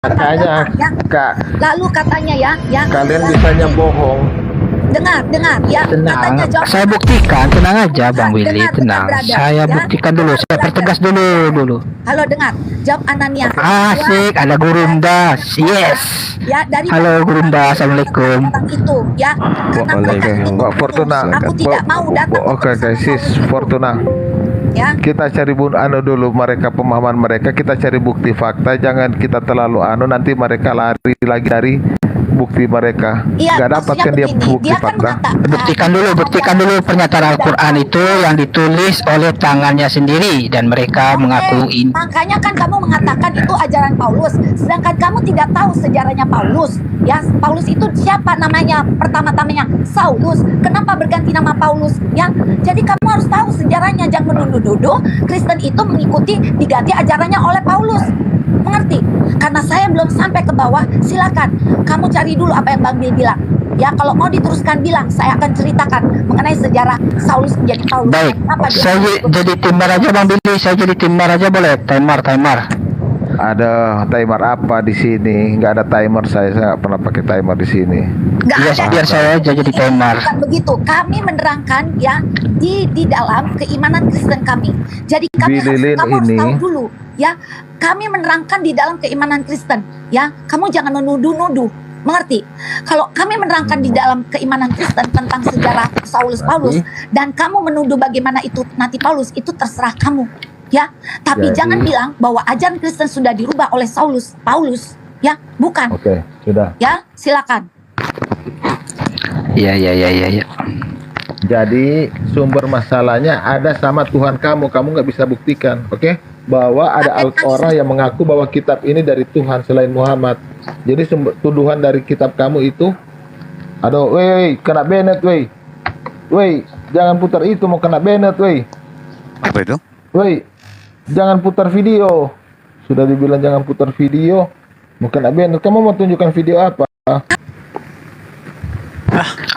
Makanya ya. Kak, Lalu katanya ya kalian ya, bisanya bohong. dengar ya, katanya Tenang, jawab. saya buktikan. Tenang aja, Bang Willy. Dengar, Tenang. brother, Saya ya. buktikan dulu. Dengar, Saya brother. pertegas dulu. Halo, dengar. Jawab Ananias. Asik, ada Gurunda. Yes. Ya, dari Halo Gurunda, assalamualaikum. orang itu ya. Karena mereka Oke, itu Mbak Fortuna. aku tidak mau datang. Oke, sis Fortuna. Ya. Kita cari dulu mereka, pemahaman mereka, kita cari bukti fakta, jangan kita terlalu nanti mereka lari lagi dari bukti mereka. Iya, Gak dapat kan dia begini, bukti dia kan fakta. Buktikan dulu pernyataan Al-Quran itu yang ditulis oleh tangannya sendiri dan mereka mengaku ini. Makanya kan kamu mengatakan itu ajaran Paulus, sedangkan kamu tidak tahu sejarahnya Paulus. Ya, Paulus itu siapa namanya? Pertama-tamanya Saulus. Kenapa berganti nama Paulus? Ya, jadi kamu harus tahu sejarahnya. Jangan menuduh-nuduh Kristen itu mengikuti diganti ajarannya oleh Paulus. Mengerti? Karena saya belum sampai ke bawah, silakan kamu cari dulu apa yang Bang Bil bilang. Ya, kalau mau diteruskan bilang, saya akan ceritakan mengenai sejarah Saulus menjadi Paulus. Baik, Kenapa dia saya jadi timar aja Bang Billy. Saya jadi timar aja boleh? Timer. Ada timer apa di sini? Nggak ada timer, saya nggak pernah pakai timer di sini. Nggak Iya, ada. biar saya aja jadi timer. Bukan begitu. Kami menerangkan ya di dalam keimanan Kristen kami. Jadi kamu harus tahu dulu ya. Kami menerangkan di dalam keimanan Kristen ya. Kamu jangan menuduh-nuduh. Mengerti? Kalau kami menerangkan di dalam keimanan Kristen tentang sejarah Saulus Paulus dan kamu menuduh bagaimana itu nanti Paulus, itu terserah kamu. Ya, tapi jangan bilang bahwa ajaran Kristen sudah dirubah oleh Paulus, ya, bukan. Oke, sudah. Ya, silakan. Iya. Jadi sumber masalahnya ada sama Tuhan kamu nggak bisa buktikan, oke? Bahwa ada orang yang mengaku bahwa kitab ini dari Tuhan selain Muhammad. Jadi sumber tuduhan dari kitab kamu itu, aduh, weh, kena Bennett, weh, jangan putar itu, mau kena Bennett, weh. Apa itu? Woi, jangan putar video. Sudah dibilang jangan putar video. Mungkin Bennett, kamu mau tunjukkan video apa?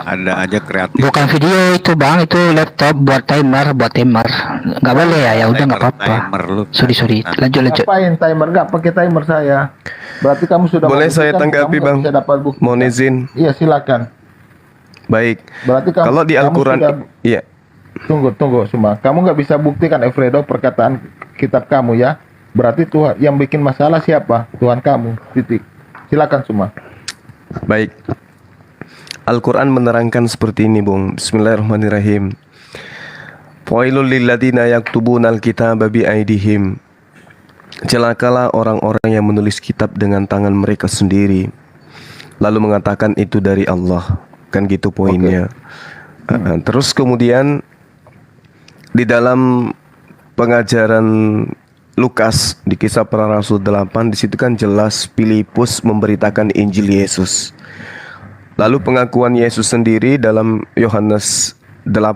Ada aja kreatif. Bukan video itu Bang, itu laptop buat timer. Nggak boleh ya udah nggak apa-apa. Timer lu. Sorry. Lanjut. Ngapain timer? Nggak pakai timer saya. Berarti kamu sudah Boleh saya tanggapi Bang? Mohon izin. Iya, silakan. Baik. Berarti Kalau di Al-Quran, iya. Tunggu semua. Kamu nggak bisa buktikan Efredo perkataan kitab kamu ya. Berarti Tuhan yang bikin masalah siapa? Tuhan kamu. Titik. Silakan semua. Baik. Al-Quran menerangkan seperti ini, Bung. Bismillahirrahmanirrahim. Failul lilladzina yaktubuna al-kitaba biaidihim. Celakalah orang-orang yang menulis kitab dengan tangan mereka sendiri, lalu mengatakan itu dari Allah. Kan gitu poinnya. Terus kemudian di dalam pengajaran Lukas di Kisah Para Rasul 8, di situ kan jelas Filipus memberitakan Injil Yesus. Lalu pengakuan Yesus sendiri dalam Yohanes 17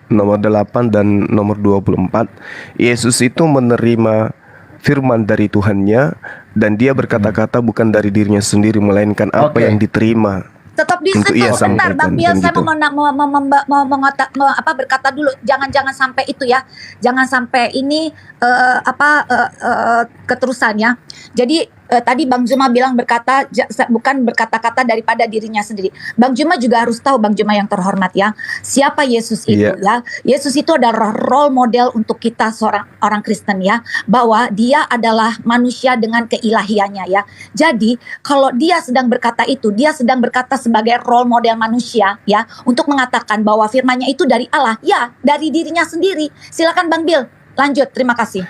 nomor 8 dan nomor 24, Yesus itu menerima firman dari Tuhannya dan dia berkata-kata bukan dari dirinya sendiri melainkan apa yang diterima. Tetap di situ sebentar Bang Biel, saya mau berkata dulu, jangan sampai itu ya, jangan sampai ini keterusannya. Jadi tadi Bang Juma bilang bukan berkata-kata daripada dirinya sendiri. Bang Juma juga harus tahu, Bang Juma yang terhormat ya, siapa Yesus itu ya. Yesus itu adalah role model untuk kita seorang orang Kristen ya, bahwa dia adalah manusia dengan keilahiannya ya. Jadi kalau dia sedang berkata itu, dia sedang berkata sebagai role model manusia ya, untuk mengatakan bahwa firman-Nya itu dari Allah, ya dari dirinya sendiri. Silakan Bang Bill, lanjut, terima kasih.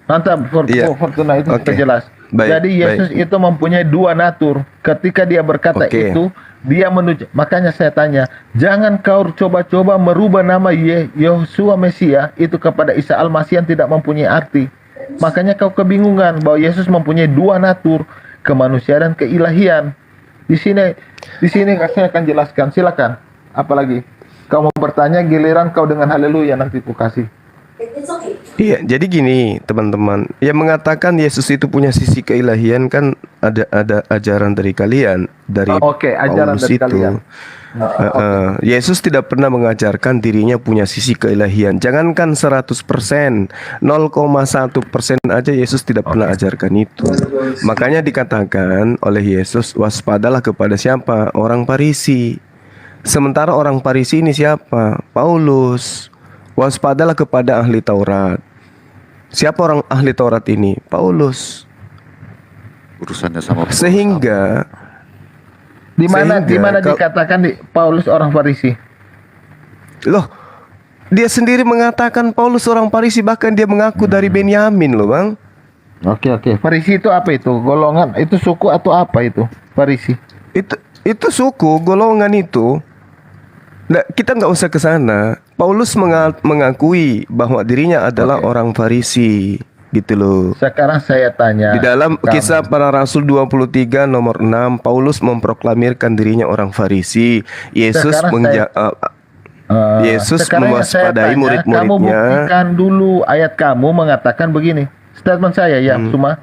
Mantap, Fortuna itu sudah jelas. Baik, jadi Yesus itu mempunyai dua natur. Ketika dia berkata itu, dia menuju. Makanya saya tanya, jangan kau coba-coba merubah nama Yosua Mesia itu kepada Isa Al-Masih yang tidak mempunyai arti. Makanya kau kebingungan bahwa Yesus mempunyai dua natur, kemanusiaan dan keilahian. Di sini saya akan jelaskan. Silakan. Apalagi kau mau bertanya, giliran kau dengan haleluya nanti ku kasih. Iya, jadi gini teman-teman, yang mengatakan Yesus itu punya sisi keilahian kan ada ajaran dari kalian, dari Oke, ajaran Paulus dari itu. kalian. Yesus tidak pernah mengajarkan dirinya punya sisi keilahian. Jangankan 100%, 0,1% aja Yesus tidak pernah ajarkan itu. Makanya dikatakan oleh Yesus, waspadalah kepada siapa? Orang Farisi. Sementara orang Farisi ini siapa? Paulus. Waspadalah kepada ahli Taurat. Siapa orang ahli Taurat ini? Paulus. Urusannya sama Sehingga Di mana Sehingga dikatakan Paulus orang Farisi? loh, dia sendiri mengatakan Paulus orang Farisi, bahkan dia mengaku dari Benyamin loh, Bang. Oke. Farisi itu apa itu? Golongan, itu suku atau apa itu? Farisi. Itu suku, golongan itu. Nah, kita nggak usah ke sana. Paulus mengakui bahwa dirinya adalah orang Farisi, gitu loh. Sekarang saya tanya. Di dalam kamu. Kisah Para Rasul 23 nomor 6, Paulus memproklamirkan dirinya orang Farisi. Yesus Yesus sekarang yang saya mewaspadai tanya, kamu murid-muridnya. buktikan dulu ayat kamu mengatakan begini. Statement saya ya, cuma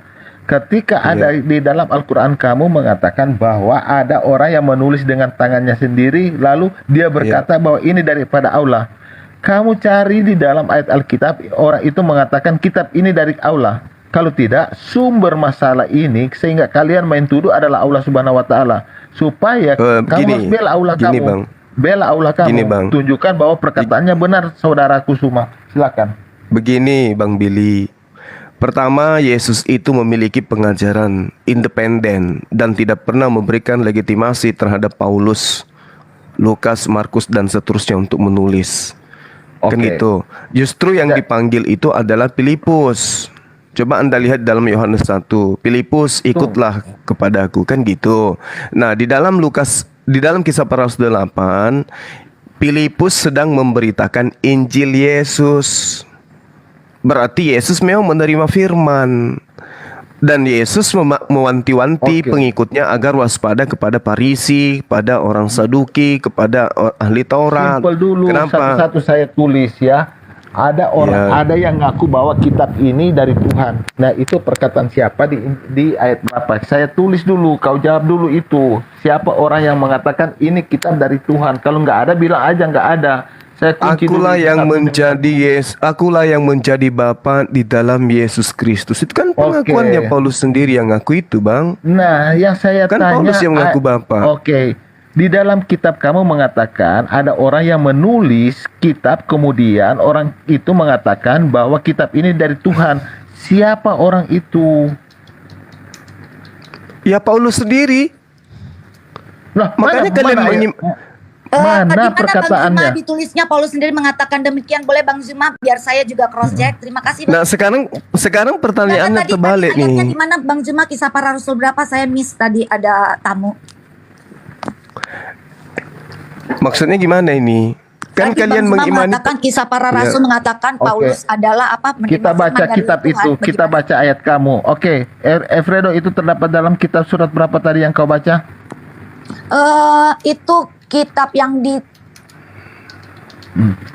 ketika ada di dalam Al-Quran kamu mengatakan bahwa ada orang yang menulis dengan tangannya sendiri, lalu dia berkata bahwa ini daripada Allah. Kamu cari di dalam ayat Alkitab, orang itu mengatakan kitab ini dari Allah. Kalau tidak, sumber masalah ini sehingga kalian main tuduh adalah Allah Subhanahu wa taala. Supaya kamu harus bela Allah kamu. Bang. Bela Allah kamu. Gini, Bang. Tunjukkan bahwa perkataannya benar, saudaraku Suma. Silakan. Begini, Bang Billy. Pertama, Yesus itu memiliki pengajaran independen dan tidak pernah memberikan legitimasi terhadap Paulus, Lukas, Markus, dan seterusnya untuk menulis. Kan gitu. Justru yang dipanggil itu adalah Filipus. Coba Anda lihat dalam Yohanes 1. Filipus, ikutlah kepadaku, kan gitu. Nah, di dalam Kisah Para Rasul 8, Filipus sedang memberitakan Injil Yesus. Berarti Yesus memang menerima firman. Dan Yesus mewanti-wanti pengikutnya agar waspada kepada Farisi, pada orang Saduki, kepada ahli Taurat. Simpel dulu, Kenapa? satu-satu saya tulis ya. Ada orang, ada yang ngaku bahwa kitab ini dari Tuhan. Nah, itu perkataan siapa di ayat berapa? Saya tulis dulu, kau jawab dulu itu. Siapa orang yang mengatakan ini kitab dari Tuhan? Kalau nggak ada, bilang aja nggak ada. Saya kunci Akulah dulu yang kitab menjadi akulah yang menjadi Bapa di dalam Yesus Kristus. Itu kan pengakuannya Paulus sendiri yang ngaku itu, Bang. Nah, yang saya Kan tanya, Paulus yang mengaku Bapa. Oke. Di dalam kitab kamu mengatakan ada orang yang menulis kitab, kemudian orang itu mengatakan bahwa kitab ini dari Tuhan. Siapa orang itu? Ya Paulus sendiri. Nah, Makanya kalian mana perkataannya? Bang Zuma ditulisnya Paulus sendiri mengatakan demikian. Boleh Bang Zuma biar saya juga cross check. Terima kasih. Nah, sekarang pertanyaannya terbalik nih. Ayatnya di mana Bang Zuma? Kisah Para Rasul berapa? Saya miss tadi ada tamu. Maksudnya gimana ini? Kan Tadi kalian Bang Zuma mengimani mengatakan Kisah Para Rasul mengatakan Paulus adalah apa? Kita baca kitab itu, kita baca ayat kamu. Oke, Efredo, itu terdapat dalam kitab surat berapa tadi yang kau baca? Itu kitab yang di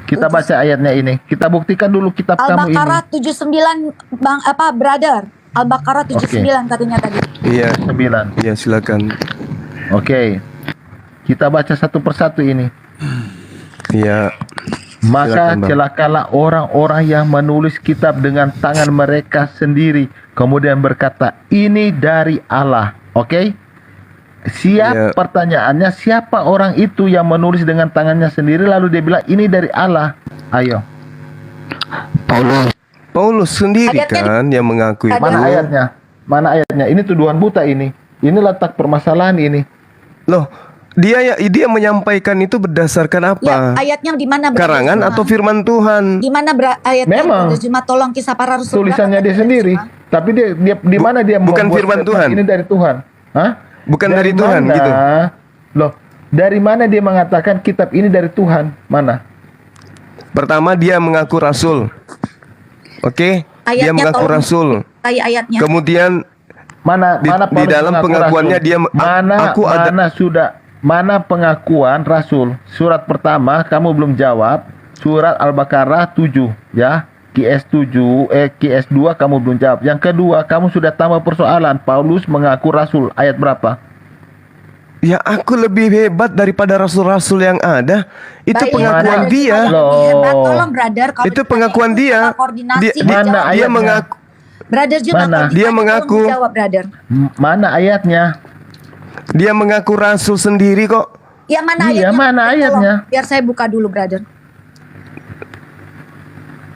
Kita baca ayatnya ini. Kita buktikan dulu kitab kamu ini. Al-Baqarah 79 Bang brother. Al-Baqarah 79 katanya tadi. Iya, 9. iya silakan. Oke. Kita baca satu persatu ini. Iya. Maka Silakan, Bang. celakalah orang-orang yang menulis kitab dengan tangan mereka sendiri, kemudian berkata, ini dari Allah. Oke? Pertanyaannya, siapa orang itu yang menulis dengan tangannya sendiri lalu dia bilang ini dari Allah? Ayo. Paulus sendiri kan yang mengakui itu. Mana ayatnya? Mana ayatnya? Ini tuduhan buta ini. Ini letak permasalahan ini. Loh, dia menyampaikan itu berdasarkan apa? Ya, ayatnya di mana? Karangan atau firman Tuhan? Di mana ayatnya? Memang. Cuma tolong Kisah Para Rasul. Tulisannya dia sendiri. Tapi dia di mana dia bukan membuat firman statement Tuhan. Ini dari Tuhan. Hah? Bukan dari Tuhan gitu. Loh, dari mana dia mengatakan kitab ini dari Tuhan? Mana? Pertama dia mengaku rasul. Oke? Dia Ayatnya mengaku tolong rasul. ayatnya. Kemudian Mana di Paulus dalam mengaku pengakuannya rasul? dia Mana pengakuan rasul? Surat pertama kamu belum jawab. Surat Al-Baqarah 7 ya. QS7, QS2 kamu belum jawab. Yang kedua, kamu sudah tambah persoalan. Paulus mengaku rasul. Ayat berapa? Ya aku lebih hebat daripada rasul-rasul yang ada. Itu Baik, pengakuan Brother dia. Zuma lebih hebat. Tolong brother, kalau Itu ditanya pengakuan itu dia. apa koordinasi, Dia, dijawab. Mana dia ayatnya? mengaku. Brother Zuma, Mana? kalau Dia ditanya mengaku. tolong dijawab, brother. Mana ayatnya? Dia mengaku rasul sendiri kok. Ya mana Iya, ayatnya? mana Tolong, ayatnya? biar saya buka dulu, brother.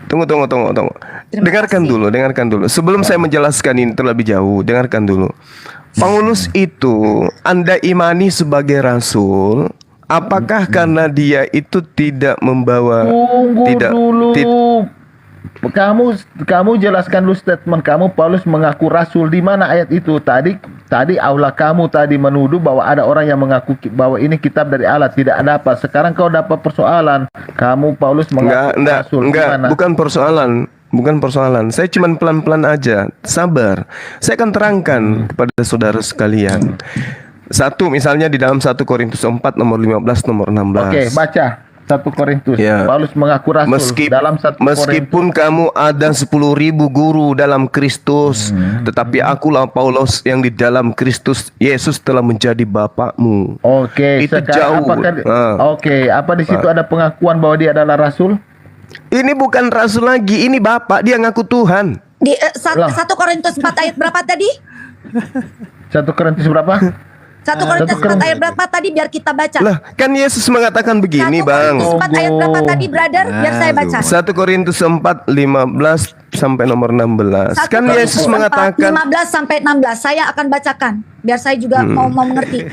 Tunggu. Terima Dengarkan dulu. Sebelum saya menjelaskan ini terlebih jauh, dengarkan dulu. Paulus itu Anda imani sebagai rasul, apakah karena dia itu tidak membawa Tunggu tidak dulu. Kamu jelaskan dulu statement kamu. Paulus mengaku rasul. Di mana ayat itu? Tadi aula kamu tadi menuduh bahwa ada orang yang mengaku bahwa ini kitab dari Allah. Tidak ada apa. Sekarang kau dapat persoalan. Kamu Paulus mengaku rasul. Enggak, bukan persoalan. Saya cuma pelan-pelan aja. Sabar. Saya akan terangkan kepada saudara sekalian. Satu, misalnya di dalam 1 Korintus 4 nomor 15 nomor 16. Oke, baca 1 Korintus. Ya. Paulus mengaku rasul dalam 1 Meskipun kamu ada 10.000 guru dalam Kristus, tetapi akulah Paulus yang di dalam Kristus Yesus telah menjadi bapakmu. Oke, Itu sekarang jauh. apa di situ ada pengakuan bahwa dia adalah rasul? Ini bukan rasul lagi, ini bapak, dia ngaku Tuhan. Di Lah. 1 Korintus 4 ayat berapa tadi? 1 Korintus berapa? 1 Korintus 4 ayat berapa tadi, biar kita baca. Lah, kan Yesus mengatakan begini, 1 Bang. Korintus 4 ayat berapa tadi, brother? Biar saya baca. 1 Korintus 4 15 sampai nomor 16. 1 Kan Korintus Yesus 4, mengatakan 15 sampai 16. Saya akan bacakan biar saya juga mau mengerti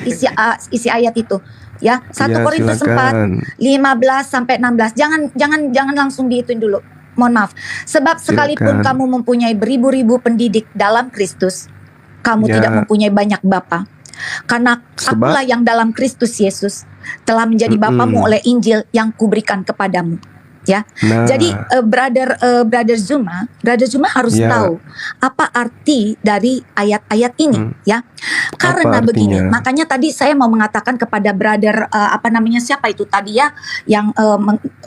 isi ayat itu. Ya, 1 Ya, Korintus silakan. 4 15 sampai 16. Jangan langsung diituin dulu. Mohon maaf. Sebab sekalipun Silakan. kamu mempunyai beribu-ribu pendidik dalam Kristus, kamu Ya. tidak mempunyai banyak bapa. Karena Sebab? akulah yang dalam Kristus Yesus telah menjadi bapamu oleh Injil yang kuberikan kepadamu. Ya, Nah. jadi brother Zuma harus Ya. tahu apa arti dari ayat-ayat ini, ya. Karena Apa begini, artinya? makanya tadi saya mau mengatakan kepada brother siapa itu tadi ya, yang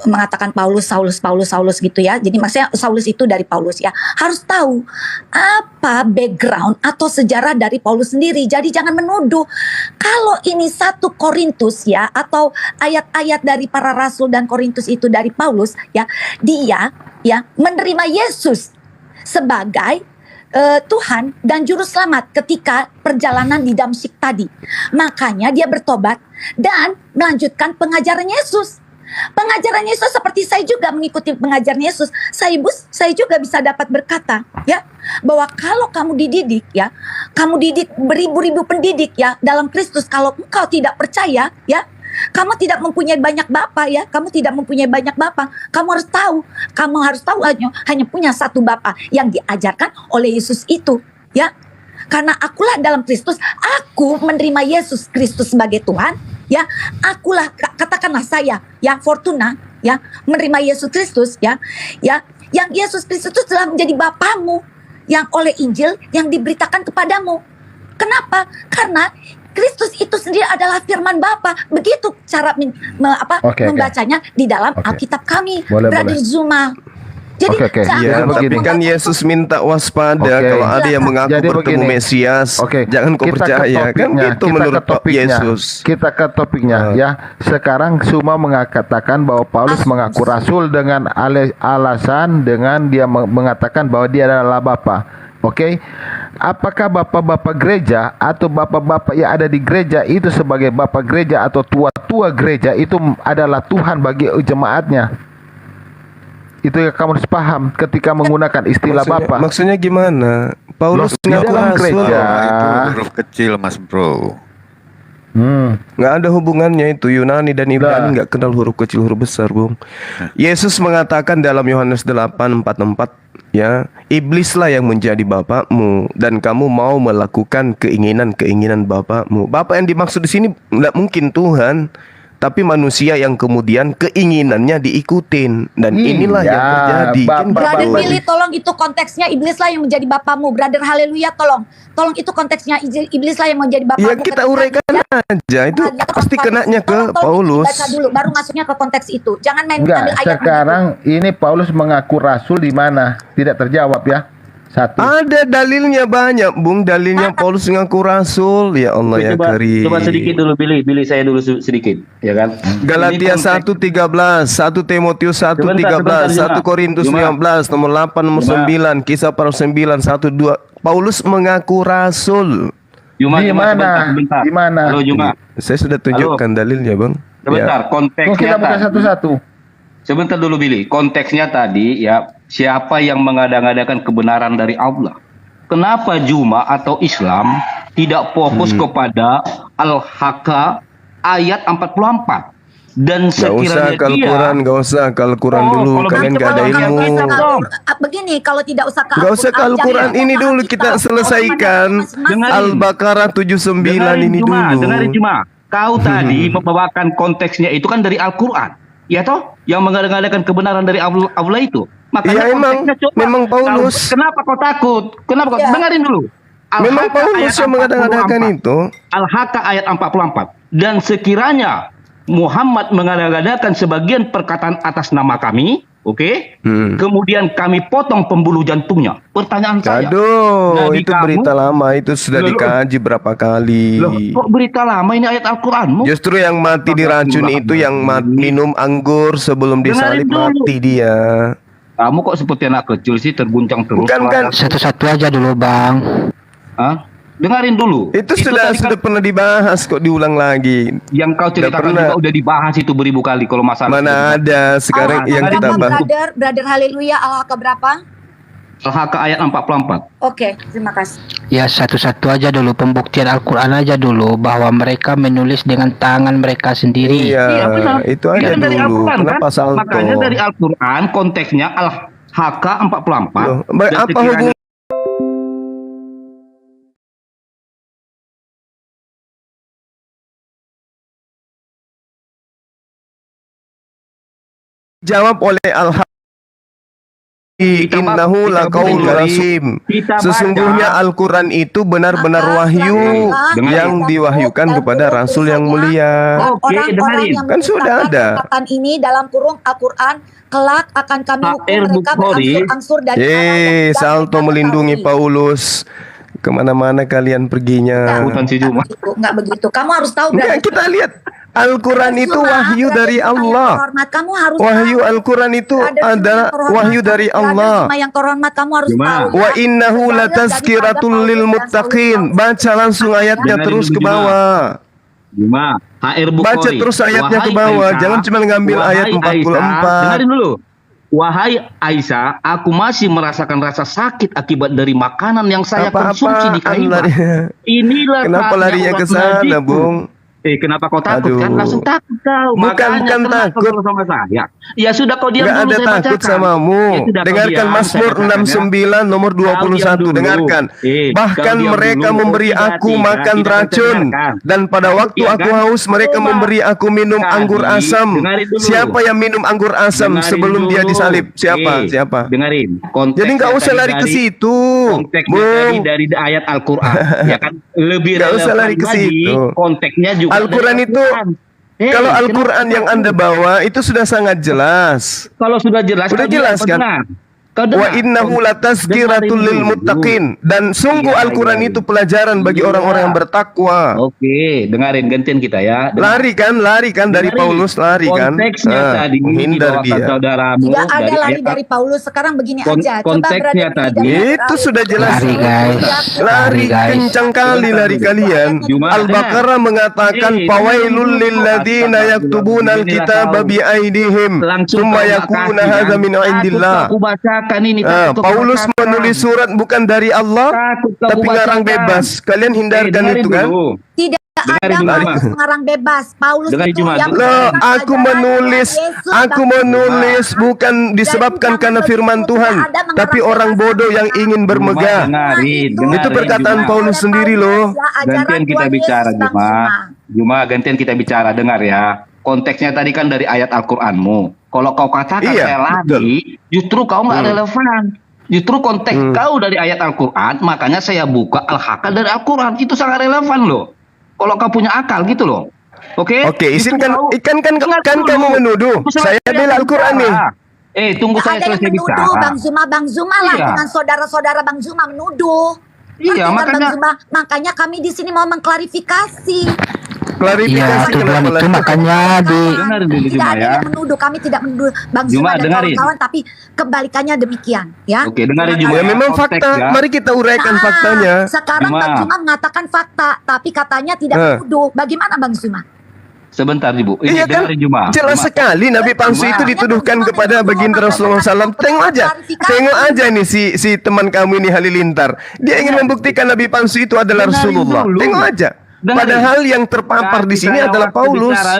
mengatakan Saulus gitu ya. Jadi maksudnya Saulus itu dari Paulus ya. Harus tahu apa background atau sejarah dari Paulus sendiri. Jadi jangan menuduh kalau ini 1 Korintus ya, atau ayat-ayat dari para rasul dan Korintus itu dari Paulus ya, dia ya menerima Yesus sebagai Tuhan dan juru selamat ketika perjalanan di Damsyik tadi. Makanya dia bertobat dan melanjutkan pengajaran Yesus. Pengajaran Yesus seperti saya juga mengikuti pengajaran Yesus. Saya juga bisa dapat berkata ya, bahwa kalau kamu dididik ya, kamu didik beribu-ribu pendidik ya dalam Kristus, kalau engkau tidak percaya ya, kamu tidak mempunyai banyak bapa ya, kamu tidak mempunyai banyak bapa. Kamu harus tahu hanya punya satu bapa yang diajarkan oleh Yesus itu ya. Karena akulah dalam Kristus, aku menerima Yesus Kristus sebagai Tuhan ya. Akulah, katakanlah saya ya, Fortuna ya, menerima Yesus Kristus ya, yang Yesus Kristus itu telah menjadi bapamu yang oleh Injil yang diberitakan kepadamu. Kenapa? Karena Kristus itu sendiri adalah firman Bapa. Begitu cara membacanya di dalam Alkitab kami, Brother Zuma. Jadi Ya, tapi kan Yesus minta waspada kalau ada yang mengaku bertemu Mesias. Jangan kau percaya. Kan gitu menurut Pak Yesus. Kita ke topiknya ya. Sekarang Zuma mengatakan bahwa Paulus mengaku rasul dengan alasan dengan dia mengatakan bahwa dia adalah Bapa. Oke, apakah bapak-bapak gereja atau bapak-bapak yang ada di gereja itu sebagai bapak gereja atau tua-tua gereja itu adalah Tuhan bagi jemaatnya? Itu yang kamu harus paham ketika menggunakan istilah bapak. Maksudnya gimana? Paulus di dalam gereja. Itu huruf kecil, Mas Bro. Nggak ada hubungannya itu. Yunani dan Ibrani nggak kenal huruf kecil huruf besar, Bung. Yesus mengatakan dalam Yohanes 8:44 ya, iblislah yang menjadi bapakmu dan kamu mau melakukan keinginan-keinginan bapakmu. Bapak yang dimaksud di sini nggak mungkin Tuhan. tapi manusia yang kemudian keinginannya diikutin, dan inilah yang terjadi. Kan Brother gitu. Billy, tolong itu konteksnya iblislah yang menjadi bapamu. Brother Haleluya, tolong itu konteksnya iblislah yang menjadi bapamu. Ya kita uraikan aja, itu pasti kenanya ke Tolong Paulus. baca dulu, baru masuknya ke konteks itu. Jangan main Enggak, ambil ayat. sekarang ini Paulus mengaku rasul di mana? Tidak terjawab ya. Satu. Ada dalilnya banyak, Bung. Dalilnya Paulus ngaku rasul. Ya Allah ya Karim. Coba sedikit dulu Billy saya dulu sedikit, ya kan? Galatia Ini konteks- 1:13, 1 Timotius 1:13, 1 Korintus 15, nomor 8, nomor 9, Kisah para 9, 1, 2. Paulus mengaku rasul. Juma, Di mana? sebentar. Di mana? Halo Juma. Saya sudah tunjukkan dalilnya, Bang. Sebentar, Ya. konteksnya kita buka tadi. satu-satu. Sebentar dulu Billy, konteksnya tadi ya, siapa yang mengada-ngadakan kebenaran dari Allah? Kenapa Juma atau Islam tidak fokus kepada Al-Haqqa ayat 44? Dan Gak usah sekiranya ke Al-Quran, gak usah ke Al-Quran Oh, dulu. kalau Kalian gitu gak ada kalau ilmu. kita dong. Begini, kalau tidak usah ke Gak usah ke Al-Quran ini dulu, kita selesaikan Dengarin. Al-Baqarah 79 ini Juma, dulu. dengarin Juma. Kau tadi membawakan konteksnya itu kan dari Al-Quran. Ya toh? Yang mengada-ngadakan kebenaran dari Allah itu. Makanya Iya, emang. konteksnya coba. Memang Paulus. Kenapa kau takut? Kenapa kau? Iya. Dengarin dulu. Memang Al-Haqqa Paulus ayat yang mengada-ngadakan 44. itu. Al-Haqqa ayat 44. Dan sekiranya Muhammad mengada-ngadakan sebagian perkataan atas nama kami, oke? Kemudian kami potong pembuluh jantungnya. Pertanyaan saya. Aduh, Nabi itu kamu- berita lama, itu sudah Loh, dikaji berapa kali. Loh, kok berita lama ini ayat Al-Quranmu? Justru yang mati diracun itu yang minum anggur sebelum Dengarin disalib, dulu. mati dia. Kamu kok seperti anak kecil sih, terguncang terus. Bukan kan? Satu-satu aja dulu, Bang. Hah? Dengarin dulu. Itu sudah tadi kan pernah dibahas, kok diulang lagi. yang kau ceritakan pernah. juga udah dibahas itu beribu kali kalau masalah. Mana ada sekarang yang berapa, kita bahas. brother Haleluya, Al-Haqqa berapa? Al-Haqqa ayat 44. Oke, terima kasih. Ya, satu-satu aja dulu, pembuktian Al-Quran aja dulu, bahwa mereka menulis dengan tangan mereka sendiri. Iya, benar. itu aja Kan dari dulu. Al-Quran, Kenapa kan? salto? Makanya dari Al-Quran konteksnya Al-Haqqa 44. Loh, Dan apa sekiranya- hubungan? Jawab oleh Al-Haq. Kita Innahu kita laqaulun baca. karim. Kita baca. Sesungguhnya Al-Quran itu benar-benar wahyu yang diwahyukan kepada Rasul yang mulia. Oke, Orang-orang dengarin. yang Kan sudah menciptakan ada. perkataan ini dalam kurung Al-Quran, kelak akan kami hukum mereka Bukhari. berangsur-angsur dari arah yang tidak Salto mereka melindungi ketahui. Paulus. Kemana-mana kalian perginya. Hutan si Juma. Enggak begitu. Kamu harus tahu. Enggak, kita lihat Al-Quran itu wahyu dari Allah. Kamu harus Wahyu tahu. Al-Quran itu Brother Juma adalah yang terhormat, wahyu dari Brother Allah. Juma yang terhormat, kamu harus Juma. tahu. Wa ya. innahu Dalil latazkiratul daripada lil Paulus muttaqin. dan Saulus. Baca langsung ayatnya Dengarin terus dulu, ke Juma. bawah. Juma, HR Bukhari. Baca terus ayatnya ke bawah. Jangan cuma ngambil ayat 44. Dengarin dulu. Wahai Aisyah, aku masih merasakan rasa sakit akibat dari makanan yang saya konsumsi di Khaybар. Inilah Kenapa saatnya larinya ke urat sana, nadiku. Bung? Kenapa kau takut kan? Aduh. Langsung takut kau. Bukan Makanya kenapa takut. kau sama saya? Ya sudah kau diam Enggak dulu, ada saya takut bacakan. samamu. Ya sudah, kau Dengarkan diam, Mazmur saya bacakan, ya. 69 nomor Kau diam 21. dulu. Dengarkan. Bahkan kau diam mereka dulu. memberi Tidak, aku tidak, makan tidak, racun. dengarkan. Dan pada waktu Iya aku kan? haus mereka Coba. memberi aku minum Tadi, anggur asam. dengarin dulu. Siapa yang minum anggur asam Dengarin sebelum dia dulu. disalib? Siapa? Siapa? Dengarin. Jadi nggak usah lari ke situ, Konteksnya Bung. dari ayat Al-Quran, ya kan? Lebih Nggak usah relevan lari ke lagi, situ. konteksnya juga Al-Quran dari itu, Al-Quran. kalau Al-Quran kenapa yang kau- Anda bawa itu sudah sangat jelas. kalau sudah jelas, Sudah kau jelas, kau kan? dengar. Kau Wa dengar. innahu latazkiratul lil muttaqin. Dan sungguh Iya, Al-Quran iya. itu pelajaran bagi Iya. orang-orang yang bertakwa. Oke, dengarin gantian kita ya. Dengar. Lari kan dari Dengarin. Paulus, lari kan. Konteksnya tadi menghindar dibawakan dia. saudaramu Tidak ada dari lari ayat dari Paulus. Sekarang begini Kon- aja. Coba konteksnya Brother tadi. Billy Itu sudah jelas. Lari, guys. Lari guys. kencang kali lari kalian. Juma, Al-Baqarah mengatakan fawailul lil ladzina yaktubuna al-kitaba bi aydihim langsung tsumma kau yakuna makasih, hadza kan? min indillah. Takut kau bacakan ini. Ah, takut kau Paulus bacakan. menulis surat bukan dari Allah, Takut kau tapi ngarang bacakan. bebas. Kalian hindarkan Dengarin itu kan? dulu. Tidak Dengarin ada dulu, Paulus Juma. mengarang bebas. Paulus Dengarin, itu Juma. yang Loh, mengajarkan aku ajaran menulis, Yesus aku dan menulis bukan disebabkan jangan karena begitu, firman tidak Tuhan, ada mengarang tapi orang bebas. bodoh yang ingin bermegah. Dengarin, Itu Itu perkataan Juma. Paulus sendiri loh. Gantian kita bicara, Juma. Juma, gantian kita bicara, dengar ya. konteksnya tadi kan dari ayat Al-Qur'anmu. Kalau kau katakan Iya, saya lari, justru kau nggak relevan. Justru konteks kau dari ayat Al-Quran, makanya saya buka Al-Haqqah dari Al-Quran. Itu sangat relevan loh. Kalau kau punya akal gitu loh. Oke? Oke, izinkan Dengar kan dulu. kamu menuduh. Saya bela Al-Quran nih. Tunggu saya Ada yang selesai menuduh bicara. Bang Zuma lah Iya. dengan saudara-saudara Bang Zuma menuduh. Iya, Ngerti kan, makanya- Bang Zuma? Makanya kami di sini mau mengklarifikasi. Klarifikasi Iya, tujuan kenapa itu makanya di Dengarin dulu, Tidak Juma, ada ya. yang menuduh, kami tidak menuduh Bang Juma, Zuma dan dengarin. kawan-kawan, tapi kebalikannya demikian, ya. Oke, dengarin Terima Juma. Ya kasih. memang Konteks, fakta. ya. Mari kita uraikan Nah, faktanya. Sekarang Juma. Bang Zuma mengatakan fakta, tapi katanya tidak menuduh. Bagaimana Bang Zuma? Sebentar, Ibu. Ini Iya kan? dengarin Juma. Jelas Juma. sekali Nabi palsu itu dituduhkan kepada baginda Rasulullah SAW. Tengok aja nih si teman kamu ini Halilintar. Dia ingin membuktikan Nabi palsu itu adalah Dengarin Rasulullah. dulu. Tengok aja. Dengarin. Padahal yang terpapar di sini Saya adalah waktu Paulus. bicara,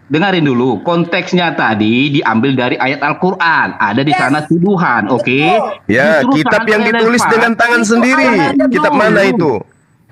dengarin dulu, konteksnya tadi diambil dari ayat Al-Quran. Ada di sana tuduhan, oke? Ya, Justru kitab sangat yang ditulis relevan. dengan tangan Itu sendiri. ada Kitab dulu. mana itu?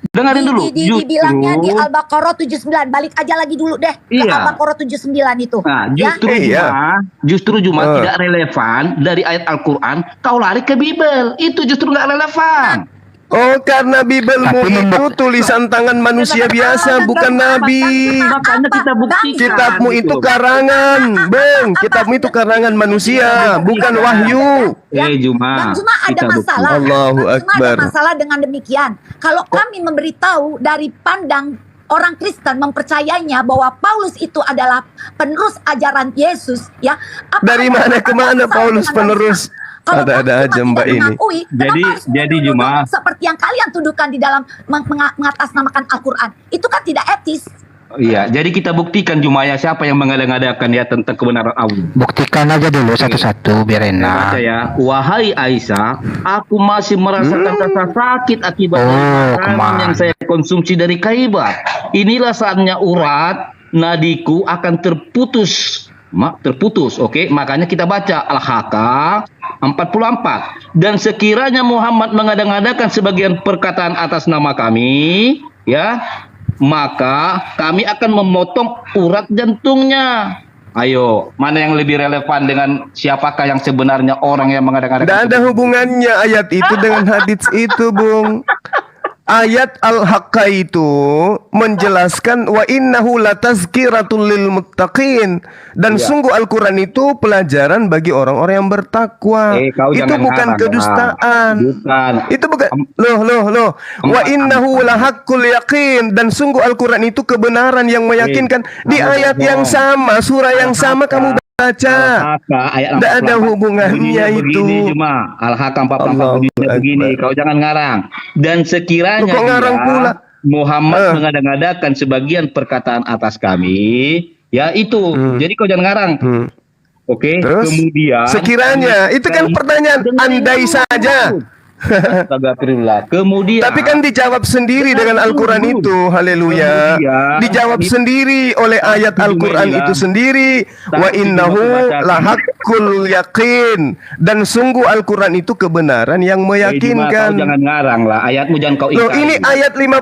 Dengarin dulu. Dibilangnya di Al-Baqarah 79. Balik aja lagi dulu deh ke Iya. Al-Baqarah 79 itu. Nah, Ya? justru Juma tidak relevan dari ayat Al-Quran. Kau lari ke Bible, itu justru nggak relevan. Oh, karena Bibelmu Tapi itu tulisan tangan manusia biasa, bukan nabi. Makanya kita buktikan. Kitabmu itu karangan, Bang. Kitabmu itu karangan manusia, bukan wahyu. Juma. Bang Zuma ada kita buktikan. masalah. Allahu Bang Zuma Akbar. ada masalah dengan demikian. Kalau kami memberitahu dari pandang orang Kristen mempercayainya bahwa Paulus itu adalah penerus ajaran Yesus, ya. Apa Dari ada mana ke mana masalah Paulus dengan Bang penerus? Zuma? Kalau Bang Ada-ada Zuma aja tidak Mbak ini. mengakui, kenapa Jadi- harus jadi menuduh Juma. seperti yang kalian tuduhkan di dalam mengatasnamakan Al-Quran. Itu kan tidak etis. Iya, jadi kita buktikan Juma ya siapa yang mengada-ngadakan ya tentang kebenaran Allah. buktikan aja dulu satu-satu biar Saya enak. baca ya, wahai Aisyah, aku masih merasakan rasa sakit akibat Oh, makanan kemana? yang saya konsumsi dari Khaybar. Inilah saatnya urat nadiku akan terputus. Terputus, oke? Makanya kita baca Al-Haqqah 44. Dan sekiranya Muhammad mengada-ngadakan sebagian perkataan atas nama kami, ya, maka kami akan memotong urat jantungnya. Ayo, mana yang lebih relevan dengan siapakah yang sebenarnya orang yang mengada-ngadakan? Tidak ada hubungannya ayat itu dengan hadits itu, Bung. Ayat Al-Haqqah itu menjelaskan wa innahu latazkiratul lil muttaqin, dan sungguh Al-Qur'an itu pelajaran bagi orang-orang yang bertakwa. Kau Itu jangan bukan ngarang, kedustaan. Bukan. Itu bukan loh. Wa innahu lahaqqul yaqin, dan sungguh Al-Qur'an itu kebenaran yang meyakinkan. Di kamu ayat bohong. yang sama, surah yang sama kamu baca. Al-Haqqah ayat Tidak ada 44. hubungannya Bunyinya itu. Begini cuma Al-Haqqah 44 Allahu bunyinya begini. Akbar. Kau jangan ngarang. Dan sekiranya Kok ngarang dia, pula? Muhammad mengada-ngadakan sebagian perkataan atas kami, ya itu. Jadi kau jangan ngarang. Oke. Terus? Kemudian Sekiranya itu kan pertanyaan andai saja. Astagfirullah. Kemudian Tapi kan dijawab sendiri dengan Al-Quran itu. Haleluya. Kemudian, Dijawab sendiri oleh ayat Al-Quran itu sendiri. Wa innahu lahaqqul yaqin, dan sungguh Al-Quran itu kebenaran yang Juma, kau meyakinkan. jangan ngarang lah. Ayatmu jangan kau Loh, ingkari. ini ayat 51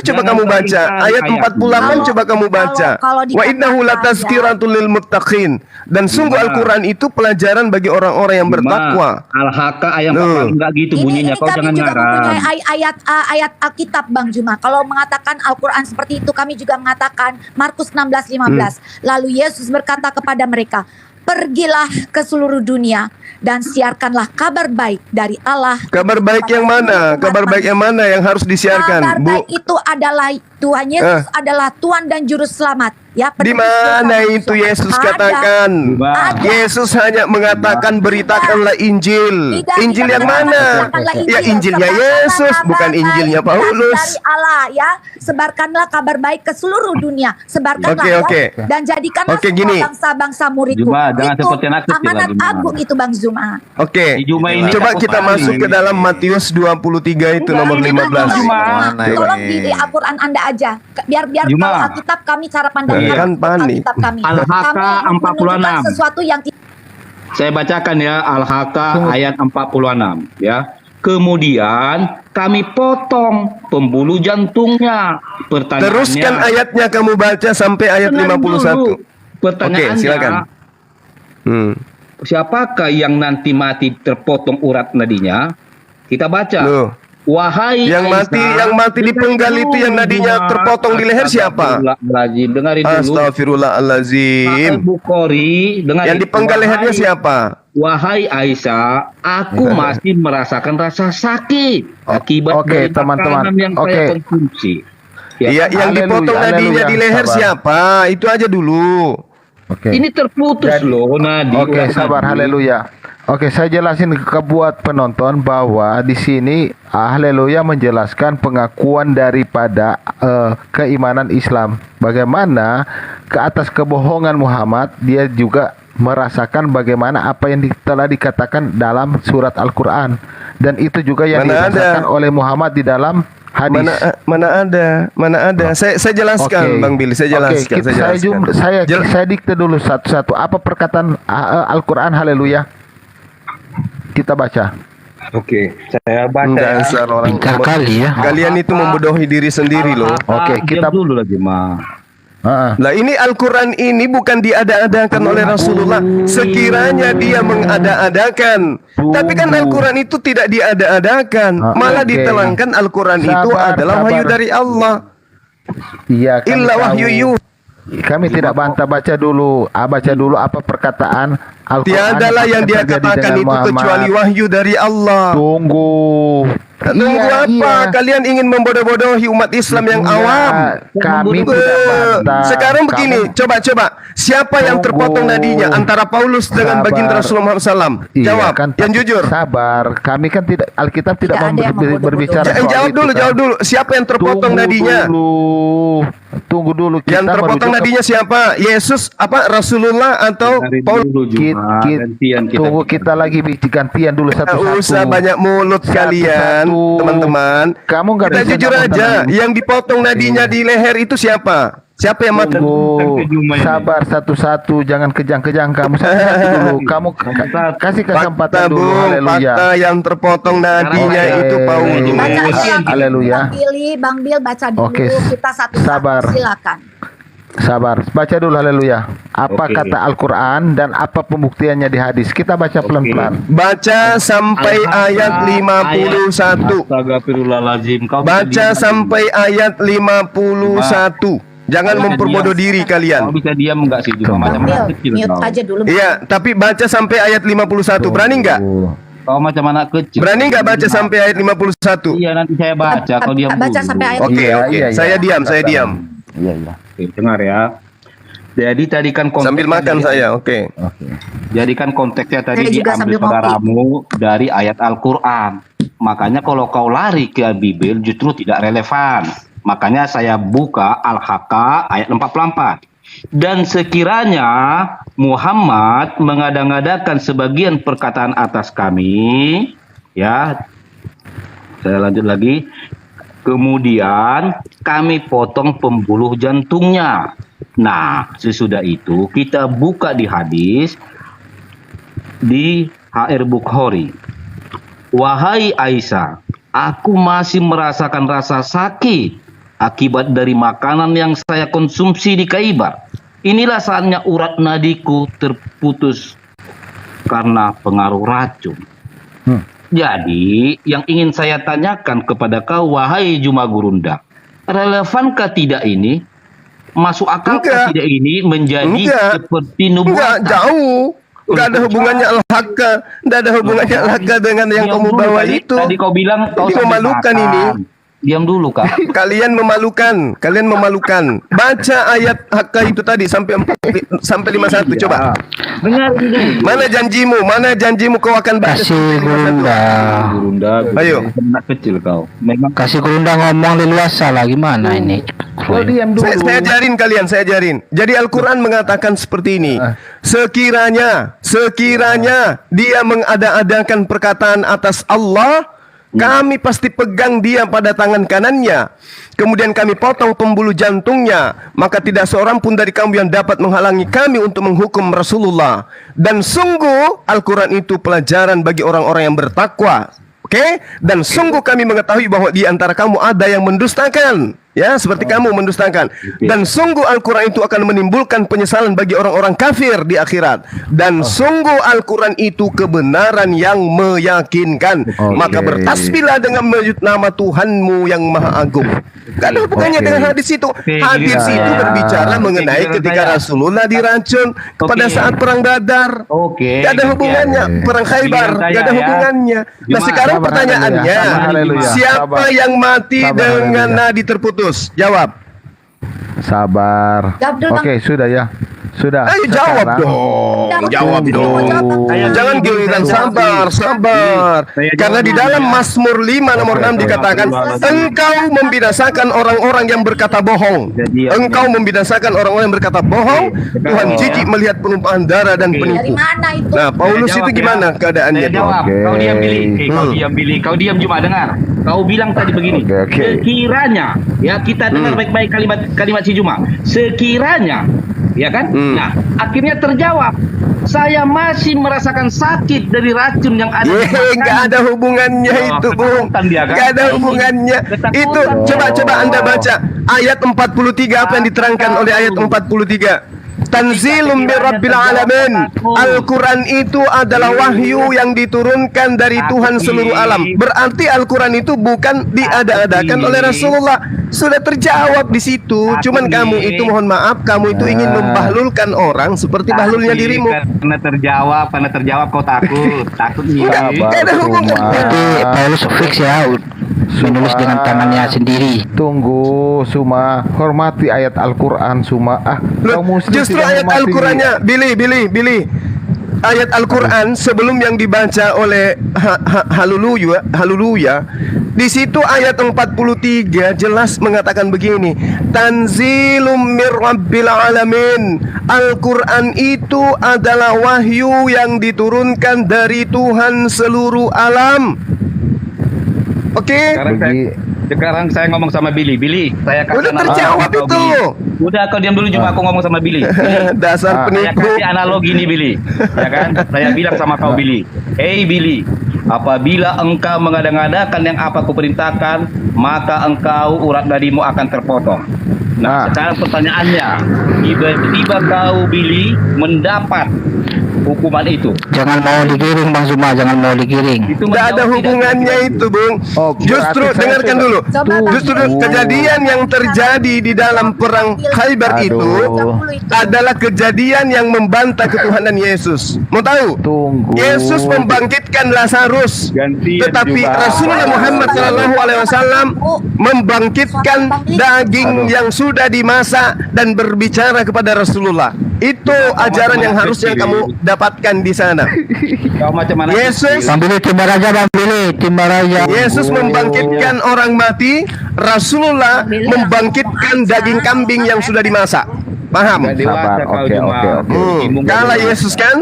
coba Jangan kamu kau baca. ingkari Ayat ayatmu. 48 coba kamu baca. Kalau Wa innahu dikatakan, latazkiratul lil muttaqin, dan sungguh Juma. Al-Quran itu pelajaran bagi orang-orang yang bertakwa. Al-Haqqah ayat Loh. 44 enggak gitu bunyinya. Kau kami jangan juga ngarang. mempunyai ayat Alkitab Bang Juma. Kalau mengatakan Al-Quran seperti itu, kami juga mengatakan Markus 16:15. Lalu Yesus berkata kepada mereka, pergilah ke seluruh dunia dan siarkanlah kabar baik dari Allah. Kabar baik yang mana? Kabar baik yang mana yang harus disiarkan, Kabar Bu? baik itu adalah Tuhan Yesus adalah Tuhan dan Juru Selamat. Ya, Di penebus mana dosa itu manusia. Yesus Ada. katakan? Ada. Yesus hanya mengatakan beritakanlah Injil. Tidak, Injil tidak yang mengatakan mana? sebarkanlah Ya Injilnya Sebarkanlah Yesus, kabar bukan baik Injilnya dari Paulus. Allah, ya. Sebarkanlah kabar baik ke seluruh dunia. Sebarkanlah, Oke. ya. Dan jadikanlah Oke, semua gini. bangsa-bangsa muridku. Juma, jangan Itu seperti anak kecil amanat lagi, Juma. agung itu Bang Zuma. Oke. Di Juma ini Coba aku kita pahami. masuk ke dalam Matius 23 itu Enggak, nomor ini 15. Juma. Tolong di Al-Quran Anda aja. Biar Juma. tahu Alkitab kami cara pandang Kan kami panik. Alkitab kami. Al-Haqqah Kami menunjukkan 46. sesuatu yang Saya bacakan ya Al-Haqqah ayat 46 ya. Kemudian kami potong pembuluh jantungnya. Pertanyaannya, Teruskan ayatnya kamu baca sampai ayat Dengarin 51. dulu. Pertanyaannya, silakan. Siapakah yang nanti mati terpotong urat nadinya? Kita baca. Loh. Wahai Yang mati dipenggal itu yang nadinya terpotong di leher siapa? Astagfirullahaladzim, dengarin dulu. Astagfirullahalazim. Bukhari, dengarin. Yang dipenggal lehernya siapa? Wahai Aisyah, aku masih merasakan rasa sakit akibat dari makanan yang saya konsumsi. Iya, yang dipotong nadinya di leher siapa? Itu aja dulu. Ini terputus loh nadi. Sabar, haleluya. Saya jelasin buat penonton bahwa di sini haleluya menjelaskan pengakuan daripada keimanan Islam. Bagaimana ke atas kebohongan Muhammad, dia juga merasakan bagaimana apa yang telah dikatakan dalam surat Al-Quran. Dan itu juga yang dirasakan oleh Muhammad di dalam hadis. Mana ada. Saya jelaskan, Bang Billy. Saya jelaskan. Saya dikte dulu satu-satu. Apa perkataan Al-Quran haleluya? Kita baca. Saya baca. Pintar kali ya. Kalian itu membodohi diri sendiri loh. Kita dulu lagi, Ma. Lah ini Al-Quran ini bukan diada-adakan oleh Rasulullah. Sekiranya dia mengada-adakan. Tapi kan Al-Quran itu tidak diada-adakan. Malah diterangkan Al-Quran itu adalah wahyu dari Allah. Iya. Illa wahyu. Kami tidak bantah, baca dulu apa perkataan Al-Quran. Tiadalah yang dia katakan itu kecuali wahyu dari Allah. Tunggu apa? Kalian ingin membodoh-bodohi umat Islam yang awam. Kami tidak bantah. Sekarang begini, coba. Siapa yang terpotong nadinya antara Paulus dengan baginda Rasulullah SAW? Jawab, yang jujur. Sabar, kami kan tidak, Alkitab tidak berbicara. Jawab dulu. Siapa yang terpotong nadinya? Tunggu dulu. Yang terpotong nadinya siapa? Yesus, Rasulullah atau Paulus? Tunggu, kita lagi gantian dulu satu-satu. Usah banyak mulut kalian, teman-teman. Kamu nggak kita jujur aja. Yang dipotong nadinya di leher itu siapa? Siapa yang mati? Sabar satu-satu, jangan kejang-kejang kamu. Dulu kamu kasih kesempatan dulu. Haleluya. Fakta yang terpotong nadinya itu Paulus. Haleluya. Bang Bil baca dulu. Kita satu-satu, silakan. Sabar, baca dulu haleluya. Apa kata Al-Quran dan apa pembuktiannya di hadis? Kita baca pelan-pelan. Baca sampai ayat 51. Astagfirullahaladzim. Baca sampai ayat 51. Jangan memperbodoh diri kalian. Kau bisa diam enggak sih? Macam kecil. Mute aja dulu. Iya, tapi baca sampai ayat 51. Berani enggak? Kau macam anak kecil. Berani enggak baca sampai ayat 51? Iya, nanti saya baca. Kau diam dulu. Baca sampai ayat. Oke. Saya diam. Iya. Dengar ya. Jadi tadi kan konteks sambil makan saya, oke. Jadi kan konteksnya tadi diambil saudaramu dari ayat Al-Quran. Makanya kalau kau lari ke Bible justru tidak relevan. Makanya saya buka Al-Haqqa ayat 44. Dan sekiranya Muhammad mengada-ngadakan sebagian perkataan atas kami, ya, saya lanjut lagi. Kemudian kami potong pembuluh jantungnya. Nah, sesudah itu kita buka di hadis di HR Bukhari. Wahai Aisyah, aku masih merasakan rasa sakit akibat dari makanan yang saya konsumsi di Khaibar. Inilah saatnya urat nadiku terputus karena pengaruh racun. Jadi, yang ingin saya tanyakan kepada kau, wahai Juma Gurunda, relevankah tidak ini? Masuk akalkah tidak ini menjadi seperti nubuatan? Enggak, jauh. Enggak ada hubungannya Al-Haqqa. Enggak ada hubungannya Al-Haqqa dengan yang kamu bawa itu. Tadi kau bilang kau memalukan ini. Diam dulu, Kak. Kalian memalukan. Baca ayat Haqqa itu tadi sampai 51 coba. Dengar dulu. Mana janjimu kau akan baca kasih Gurunda. Ayo. Anak kecil kau. Memang kasih Gurunda ngomong leluasa lah, gimana ini? Saya ajarin. Jadi Al-Quran mengatakan seperti ini. Sekiranya dia mengada-adakan perkataan atas Allah, kami pasti pegang dia pada tangan kanannya. Kemudian kami potong pembuluh jantungnya. Maka tidak seorang pun dari kamu yang dapat menghalangi kami untuk menghukum Rasulullah. Dan sungguh Al-Quran itu pelajaran bagi orang-orang yang bertakwa. Oke? Dan sungguh kami mengetahui bahwa di antara kamu ada yang mendustakan. Ya, seperti kamu mendustakan. Dan sungguh Al-Quran itu akan menimbulkan penyesalan bagi orang-orang kafir di akhirat. Dan sungguh Al-Quran itu kebenaran yang meyakinkan. Maka bertasbihlah dengan menyebut nama Tuhanmu yang Maha Agung. Gak ada hubungannya dengan hadis itu. Hadis itu berbicara mengenai ketika Rasulullah diracun pada saat perang Badar. Gak ada hubungannya. Perang Khaybar, gak ada hubungannya. Nah, sekarang pertanyaannya, siapa yang mati dengan nadi terputus? Jawab. Sabar. Jawab dulu, Bang. Oke, sudah ya. Sudah. Ayo jawab Sekarang- dong. Jawab dong. Jangan giliran sabar. Karena di dalam Mazmur 5 nomor 6 dikatakan, engkau membinasakan orang-orang yang berkata bohong. Engkau membinasakan orang-orang yang berkata bohong. Tuhan jijik melihat penumpahan darah dan Dari penipu. mana itu? Nah, Paulus itu gimana keadaannya? Saya jawab. Oke. Kau diam Billy. Kau diam cuma dengar. Kau bilang tadi begini. Oke. Sekiranya, ya kita dengar baik-baik kalimat si Juma. Sekiranya, ya kan? Nah, akhirnya terjawab. Saya masih merasakan sakit dari racun yang ada. di makanan. Gak ada hubungannya itu, Bung. Ketakutan dia, kan? Gak ada hubungannya. Ketakutan. Itu coba Anda baca ayat 43 apa yang diterangkan oleh ayat 43. Tanzilum min Rabbil Alamin. Al-Quran itu adalah wahyu yang diturunkan dari Tuhan seluruh alam. Berarti Al-Quran itu bukan diada-adakan oleh Rasulullah. Sudah terjawab di situ. Cuman kamu itu, mohon maaf, kamu itu ingin membahlulkan orang seperti bahlulnya dirimu. Karena terjawab kau takut nih. Enggak ada hubungan. Berarti Paulus fix ya menulis dengan tangannya sendiri. Tunggu, Suma. Hormati ayat Al-Quran, Suma. Loh, Kaum muslim justru tidak ayat menghormati- Al-Qurannya, Billy. Ayat Al-Quran sebelum yang dibaca oleh Haleluya, di situ ayat 43 jelas mengatakan begini, Tanzilum mir Rabbil Alamin. Al-Quran itu adalah wahyu yang diturunkan dari Tuhan seluruh alam. Oke? Sekarang saya ngomong sama Billy, saya kasih Udah analogi terjawab sama kau, itu. Billy. Udah kau diam dulu, cuma aku ngomong sama Billy. Dasar Saya penipu. kasih analogi nih Billy, ya kan? Saya bilang sama kau Billy, hey Billy, apabila engkau mengada-ngadakan yang apa kuperintahkan, maka engkau urat nadimu akan terpotong. Nah, sekarang pertanyaannya, tiba-tiba kau Billy mendapat hukuman itu. Jangan mau digiring Bang Zuma, jangan mau digiring. Itu Tidak ada menjawab hubungannya itu, Bung. Oh, Justru berarti saya dengarkan sudah- dulu. Coba, Bang. Justru kejadian yang terjadi di dalam perang Khaybar itu adalah kejadian yang membantah ketuhanan Yesus. Mau tahu? Tunggu. Yesus membangkitkan Lazarus, Gantian tetapi juga. Rasulullah Muhammad SAW membangkitkan daging yang sudah dimasak dan berbicara kepada Rasulullah. Itu ajaran yang harusnya kamu dapatkan di sana. Kau macam mana? Yesus Bang Billy Timbaraja, Bang Billy Timbaraja. Yesus membangkitkan orang mati, Rasulullah membangkitkan daging kambing yang sudah dimasak. Paham? Sabar, oke. Kalah Yesus kan?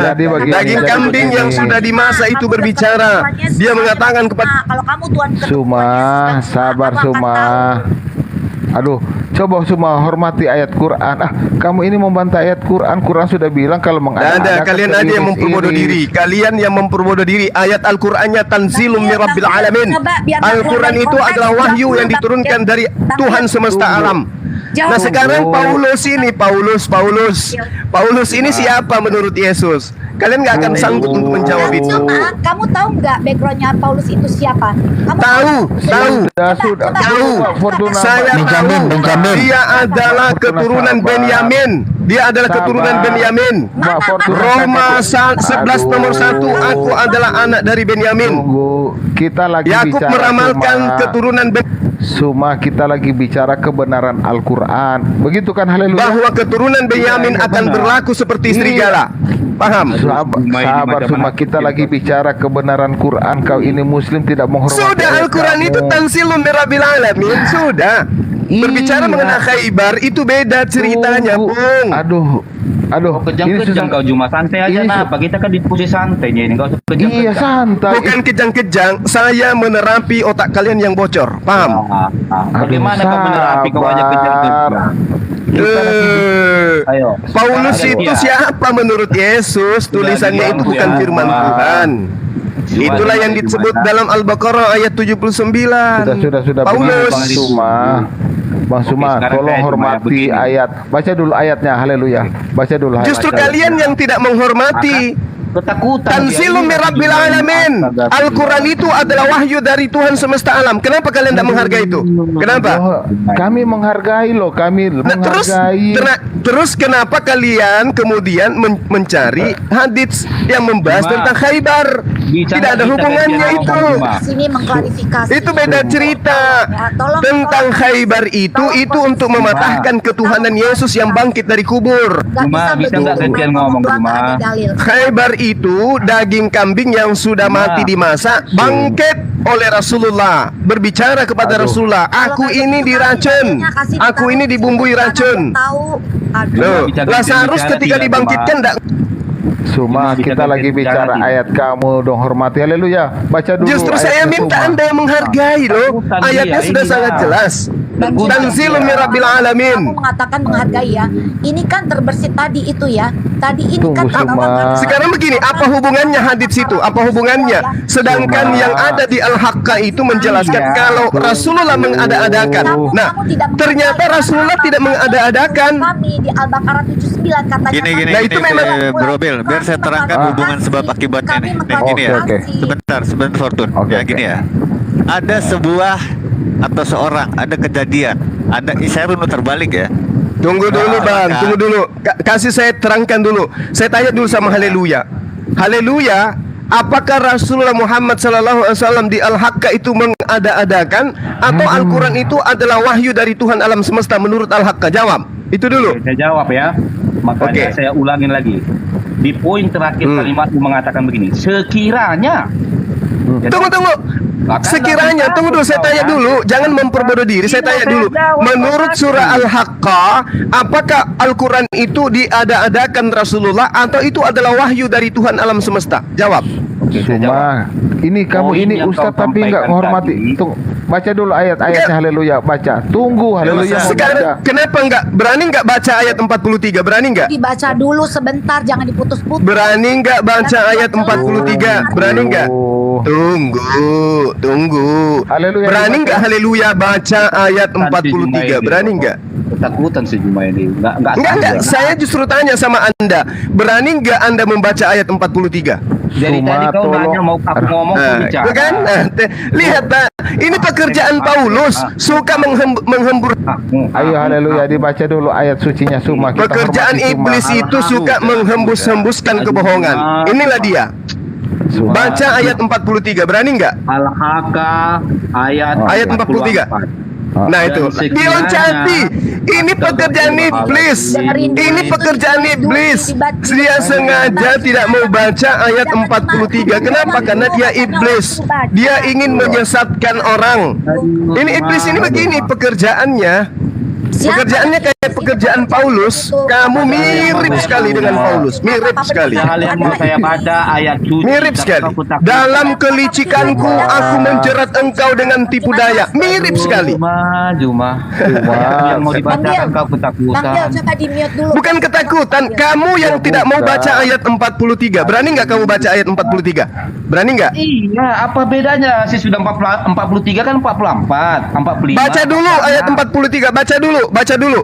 Jadi begini, Daging jadi kambing begini. yang sudah dimasak itu berbicara. Dia mengatakan kepada kalau kamu Tuhan Suma, sabar Suma. Aduh, coba Suma hormati ayat Quran. Kamu ini membantah ayat Quran. Quran sudah bilang kalau ada kalian aja yang memperbodoh diri. Kalian yang memperbodoh diri. Ayat Al-Qur'annya tanzilum min Rabbil Alamin. Al-Quran itu adalah wahyu yang diturunkan dari Tuhan semesta alam. Nah, sekarang Paulus ini siapa menurut Yesus? Kalian nggak akan sanggup untuk menjawab itu. Kamu tahu nggak backgroundnya Paulus itu siapa? Kamu Tahu. Sudah. Tahu. Fortuna. Saya tahu. Benjamin. Dia adalah keturunan Benyamin. Mbak Fortuna. Roma 11 nomor 1. Aku adalah anak dari Benyamin. Tunggu, kita lagi Yakub bicara meramalkan Suma. keturunan Suma, kita lagi bicara kebenaran Al-Quran. Begitu kan, haleluya? bahwa keturunan Benyamin akan berlaku seperti serigala. Paham? Sabar Suma, kita lagi bicara kebenaran Quran. Kau ini muslim tidak menghormati Sudah, ayat Al-Quran kamu. itu tanzilun min Rabbil Alamin. Sudah. Berbicara Iya. mengenai Khaybar itu beda ceritanya, Tunggu. Bung. Aduh, Kejang-kejang kau Juma, santai aja Ini nah. Apa kita kan diskusi santainya ini, kau kejang-kejang. Iya, santai. Bukan kejang-kejang, saya menerapi otak kalian yang bocor. Paham? Bagaimana kau menerapi kau aja kejang-kejang? Ayo. Paulus Sekarang itu dia. siapa menurut Yesus? Tulisannya itu bukan firman Tuhan. Itulah yang disebut dalam Al-Baqarah ayat 79. Sudah. Paulus. Bang Suma, sekarang tolong saya hormati begini. ayat. Baca dulu ayatnya, haleluya. Baca dulu. Justru kalian yang tidak menghormati. Ketakutan. Tanzilum min Rabbil Alamin. Al-Quran itu adalah wahyu dari Tuhan semesta alam. Kenapa kalian tidak menghargai itu? Kenapa? Oh, kami menghargai loh, kami Nah, menghargai. terus kenapa kalian kemudian mencari hadits yang membahas Cuma, tentang Khaybar? bicara Tidak ada kita hubungannya gantian itu. ngomong, Cuma. Sini mengklarifikasi. Itu beda cerita. Tentang Khaybar itu untuk mematahkan ketuhanan Yesus yang bangkit dari kubur. Cuma bisa nggak gantian ngomong, Cuma? Khaybar itu daging kambing yang sudah mati dimasak, bangkit oleh Rasulullah, berbicara kepada Rasulullah, aku ini diracun, aku ini dibumbui racun. Loh, Lazarus ketika dibangkitkan enggak. Suma, kita lagi bicara ayat, kamu dong hormati, haleluya. Baca dulu. Justru saya ayatnya, minta Suma. Anda yang menghargai loh. Ayatnya sudah sangat jelas. Tanzilum min Rabbil Alamin. Kamu mengatakan menghargai ya. Ini kan terbersit tadi itu ya. Tadi ini Tunggu, kan Suma. Sekarang begini, apa hubungannya hadits itu? Apa hubungannya? Sedangkan yang ada di Al-Haqqah itu menjelaskan kalau Rasulullah mengada-adakan. Nah, ternyata Rasulullah tidak mengada-adakan. Kami di Al-Baqarah 79 katanya. Gini, Nah, itu memang Bro Bill, biar saya terangkan hubungan sebab akibatnya nih. Nih, gini ya. Oke. Sebentar, Fortun. Oke, Ya gini ya. Ada sebuah atau seorang, ada kejadian, saya runut terbalik ya. Tunggu dulu Bang, tunggu dulu. Kasih saya terangkan dulu. Saya tanya dulu sama Haleluya. Haleluya, apakah Rasulullah Muhammad SAW di Al-Haqqah itu mengada-adakan atau Al-Quran itu adalah wahyu dari Tuhan alam semesta menurut Al-Haqqah? Jawab. Itu dulu. Saya jawab ya. Makanya Oke. saya ulangin lagi. Di poin terakhir kalimat mengatakan begini. Sekiranya. Tunggu. Sekiranya, tunggu dulu, saya tanya dulu. Jangan memperbodoh diri, saya tanya dulu. Menurut surah Al-Haqqah, apakah Al-Quran itu diada-adakan Rasulullah atau itu adalah wahyu dari Tuhan alam semesta? Jawab. Suma, ini kamu Poin ini yang Ustaz kau tapi nggak sampaikan menghormati. tadi. Tunggu, baca dulu ayatnya, haleluya. Baca. Tunggu, haleluya. mau Sekarang baca. kenapa berani nggak baca ayat 43? Berani nggak? Dibaca dulu sebentar, jangan diputus-putus. Berani nggak baca ayat 43? Berani nggak? Oh. Tunggu. Haleluya, Berani dibaca. nggak haleluya baca ayat 43? Berani nggak? Ketakutan sejumlah ini. Enggak. Enggak, saya justru tanya sama Anda. Berani nggak Anda membaca ayat 43? Dari Suma, tadi kau tolong. nanya mau aku ngomong kau bicara. Bukan? Lihat, Pak. Ini pekerjaan Paulus suka menghembur. Ayo haleluya, dibaca dulu ayat sucinya Suma. Kita Pekerjaan hormati Suma. iblis itu suka menghembus-hembuskan kebohongan. Inilah dia. Suma. Baca ayat 43. Berani nggak? Al-Haqqah Ayat 43. Nah itu, diloncati. Ini pekerjaan iblis. Ini pekerjaan iblis. Dia sengaja tidak mau baca ayat 43. Kenapa? Karena dia iblis. Dia ingin menyesatkan orang. Ini iblis ini begini pekerjaannya. Pekerjaannya kayak pekerjaan Paulus. Kamu mirip sekali dengan Paulus. Mirip sekali. Hal yang mau saya baca ayat suci. Mirip sekali. Dalam kelicikanku aku menjerat engkau dengan tipu daya. Mirip sekali. Juma. Yang mau dibacakan kau ketakutan. Manggil, coba di-mute dulu. Bukan ketakutan. Kamu yang tidak mau baca ayat 43. Berani nggak kamu baca ayat 43? Berani nggak? Iya, apa bedanya? Sih sudah 43 kan 44, 45. Baca dulu ayat 43. Baca dulu.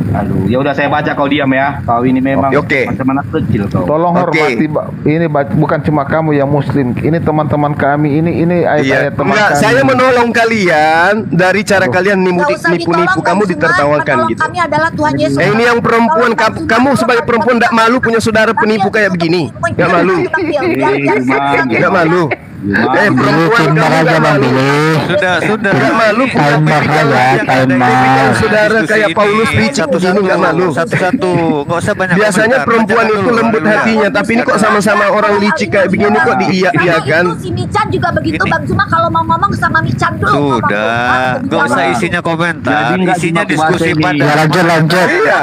Aduh, ya udah saya baca, kau diam ya. Kau ini memang Oke. macam anak kecil kau. Tolong Oke. hormati, ini bukan cuma kamu yang muslim. Ini teman-teman kami. Ini Iya, ayat-ayat teman enggak, kami. saya menolong kalian dari cara kalian Nggak usah nipu-nipu ditolong, kamu Bang ditertawakan Zuma. gitu. Kami adalah Tuhan Yesus. Ini yang perempuan, Tolong, Bang Zuma, kamu tolong, sebagai Bang perempuan Zuma. enggak malu punya saudara penipu kayak begini? Enggak malu? Enggak malu? Perempuan Timbang kamu aja enggak Bang malu? Billy. Sudah. Enggak malu punya Timbang tipikal saudara kayak Paulus licik begini enggak malu? Satu-satu, nggak usah banyak. Biasanya komentar. perempuan Baca itu dulu, lembut haleluya. hatinya, tapi ini kok sama-sama orang licik kayak begini kok diiyak-iyakan? Itu si Mican juga begitu, Ini. Bang Zuma, kalau mau ngomong sama Mican dulu. Sudah, nggak usah isinya komentar, Jadi nggak isinya cuma diskusi bahasa ini. Ya, pada. lanjut. Iya,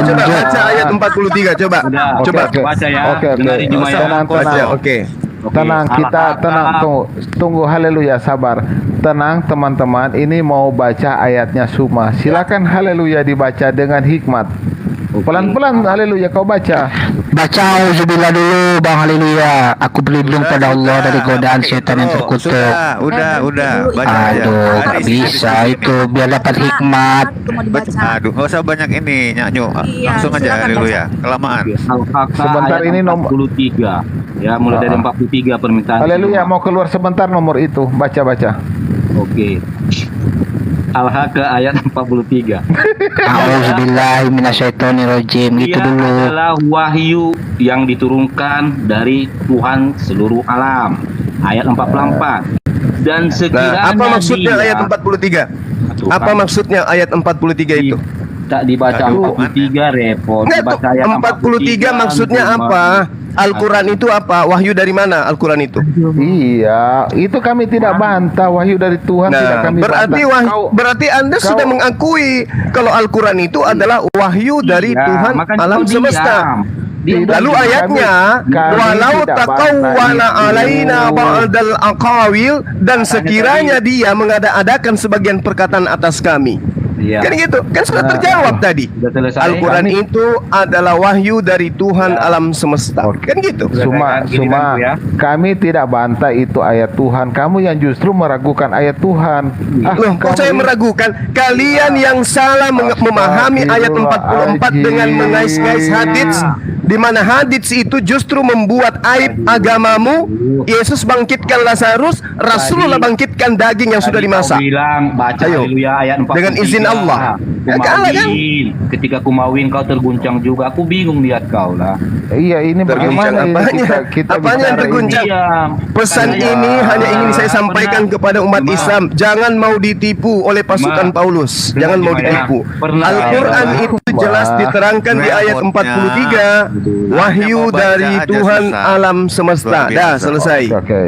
coba baca ayat 43 coba. Udah, Coba. oke, baca ya. Oke. Dengarin Juma ya. Tenang, Baca, tenang. oke. Oke. Tenang, kita tenang, tunggu, haleluya, sabar. Tenang teman-teman, ini mau baca ayatnya Suma. Silakan haleluya dibaca dengan hikmat. Pelan-pelan, haleluya, kau baca. Baca auzubillah dulu Bang, haleluya. Aku berlindung pada Allah dari godaan setan yang terkutuk. Udah. Baca aja. Aduh, gak bisa itu biar dapat hikmat. Itu mau dibaca. Aduh, nggak usah banyak ini, Nyanyu. Iya, Langsung aja, silakan haleluya. Kelamaan. Al-Haqqa Sebentar, ayat ini nomor 43. Ya, mulai dari 43 permintaan. Haleluya, mau keluar sebentar nomor itu. Baca. Oke. Al-Haqqa ayat 43. Auzubillahi minasyaitonirrajim. Gitu Dia dulu. adalah wahyu yang diturunkan dari Tuhan seluruh alam. Ayat 44. Dan sekiranya Nah, apa maksudnya dia, ayat 43? Tuhan, Apa maksudnya ayat 43 itu? tak dibaca Aduh, 43 repot. Enggak tuh, Dibaca ayat 43 maksudnya apa? Al-Quran itu apa? Wahyu dari mana Al-Quran itu? Iya, itu kami tidak bantah, wahyu dari Tuhan tidak Nah, kami bantah. berarti Anda sudah mengakui kalau Al-Quran itu adalah wahyu dari Iya, Tuhan makanya alam kau semesta. diam. Tidak. Lalu ayatnya, kami walau tidak taqawwala bantah itu. alaina ba'dal aqawil, dan sekiranya dia mengada-adakan sebagian perkataan atas kami. Iya. Kan gitu, kan sudah terjawab tadi. Sudah selesai. Al-Quran itu adalah wahyu dari Tuhan alam semesta. Kan gitu. Cuma Gini kan, Bu, ya. kami tidak bantah itu ayat Tuhan. Kamu yang justru meragukan ayat Tuhan. Loh, kok saya meragukan? Kalian yang salah memahami ayat 44 dengan mengais-ngais hadits, di mana hadits itu justru membuat aib agamamu. Yesus bangkitkan Lazarus, Rasulullah bangkitkan daging yang sudah Tadi dimasak. kau bilang baca Ayo. haleluya ayat 43. Dengan izin Allah. Ya, kalah, kan? Ketika kumawin kau terguncang juga. Aku bingung lihat kau lah. Iya, ini Terguncang bagaimana ini apanya? kita Apanya yang bicara terguncang? Diam. Pesan Saya- ini hanya ingin saya sampaikan kepada umat Cuma- Islam, jangan mau ditipu oleh pasukan Cuma- Paulus. Jangan mau Cuma- ditipu. Pernah- Al-Quran Cuma- itu jelas diterangkan di ayat 43, wahyu Hanya mau baca dari aja Tuhan susah. alam semesta. Luar Dah, biasa. selesai. Oke.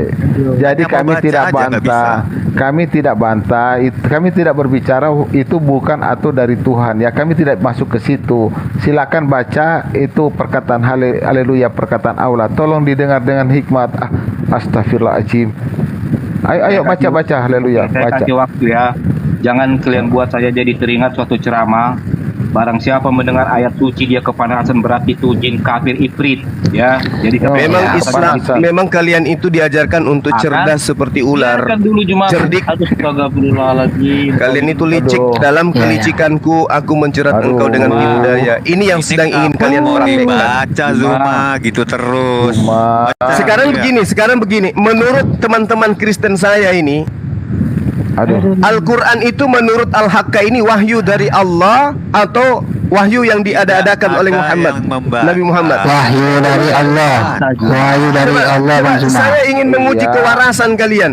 Jadi Hanya mau kami baca tidak aja nggak bantah. Kami tidak bantah. Kami tidak berbicara itu bukan atau dari Tuhan. Ya, kami tidak masuk ke situ. Silakan baca itu perkataan haleluya, perkataan Allah. Tolong didengar dengan hikmat. Astagfirullahaladzim. Ayo baca haleluya, Saya baca. kasih waktu ya. Jangan kalian buat saya jadi teringat suatu ceramah. Barang siapa mendengar ayat suci dia kepanasan, berarti itu jin kafir ifrit ya. Jadi Memang ya, Islam, bisa. memang kalian itu diajarkan untuk cerdas seperti ular. Biarkan dulu cuma Cerdik. Aduh, astagfirullahaladzim. Kalian itu licik. Aduh. Dalam Ya, ya. kelicikanku aku mencerat Aduh. engkau dengan hidayah. Ini yang sedang ingin kalian praktekkan. Baca Zuma gitu terus. Zuma. Baca, Sekarang begini. Menurut teman-teman Kristen saya ini, Aduh. Al-Quran itu menurut Al-Haqqa ini wahyu dari Allah atau wahyu yang diada-adakan Tidak oleh ada Muhammad, yang membaca. Nabi Muhammad. Wahyu dari Allah. Wahyu dari Allah Bang Zuma. Saya ingin menguji Iya. kewarasan kalian.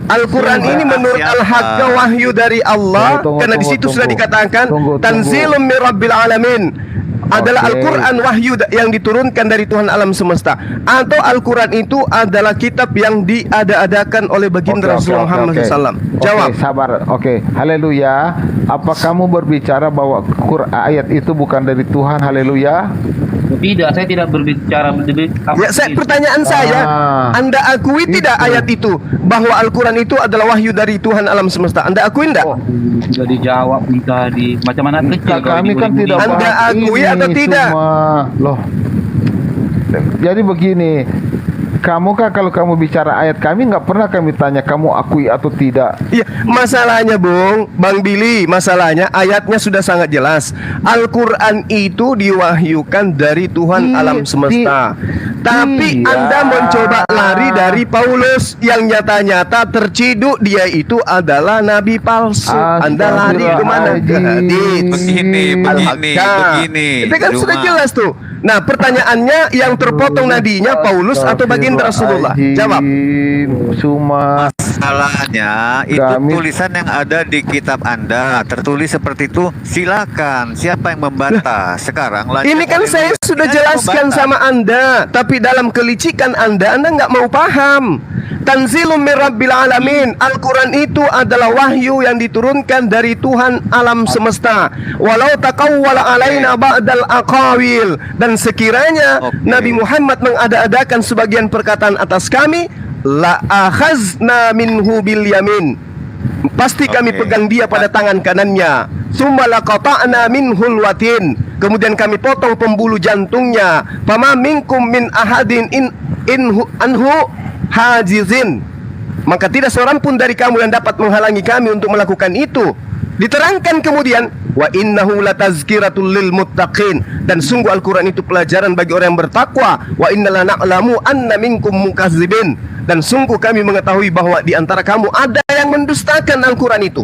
Al-Quran Siapa? ini menurut Siapa? Al-Haqqa wahyu dari Allah, Tunggu, karena di situ sudah dikatakan Tanzilum min Rabbil Alamin. Adalah Oke. Al-Quran wahyu yang diturunkan dari Tuhan alam semesta, atau Al-Quran itu adalah kitab yang diada-adakan oleh baginda Rasulullah Muhammad SAW. Jawab. Oke, sabar. Oke, haleluya. Apa kamu berbicara bahwa ayat itu bukan dari Tuhan? Haleluya. Tidak, saya tidak berbicara Ya, pertanyaan saya, Anda akui tidak Itu. ayat itu bahwa Al-Quran itu adalah wahyu dari Tuhan alam semesta? Anda akui enggak? Oh, sudah dijawab nih tadi. Macam mana kecil kalau Kami kan diberi tidak bunyi. Anda bahas akui ini atau tidak? Cuma, loh. Jadi begini, kamu kan kalau kamu bicara ayat kami nggak pernah kami tanya kamu akui atau tidak. Iya, masalahnya Bang Billy, masalahnya ayatnya sudah sangat jelas. Al-Quran itu diwahyukan dari Tuhan alam semesta. Tapi Iya. Anda mencoba lari dari Paulus yang nyata-nyata terciduk dia itu adalah nabi palsu. Anda lari kemana? Ke hadits. Begini. Al-Haqqa. Itu kan sudah jelas tuh. Nah, pertanyaannya yang terpotong nadinya Paulus atau baginda Rasulullah? Jawab. Cuma Masalahnya itu Kami- tulisan yang ada di kitab Anda tertulis seperti itu. Silakan, siapa yang membantah? Sekarang lanjut. Ini kan saya sudah Tidak jelaskan membantah. sama Anda, tapi dalam kelicikan Anda nggak mau paham. Tanzilum min Rabbil Alamin. Al-Quran itu adalah wahyu yang diturunkan dari Tuhan alam semesta. Walau taqawwala alaina ba'dal aqawil. Dan sekiranya Oke. Nabi Muhammad mengada-adakan sebagian perkataan atas kami, la akhazna minhu bil yamin. Pasti kami Oke. pegang dia pada tangan kanannya. Summa laqata'na minhul watin. Kemudian kami potong pembuluh jantungnya. Fama minkum min ahadin anhu hajizin. Maka tidak seorang pun dari kamu yang dapat menghalangi kami untuk melakukan itu. Diterangkan kemudian, wa innahu latazkiratul lil muttaqin, dan sungguh Al-Quran itu pelajaran bagi orang yang bertakwa. Wa innala na'lamu anna minkum mukazzibin, dan sungguh kami mengetahui bahwa di antara kamu ada yang mendustakan Al-Quran itu.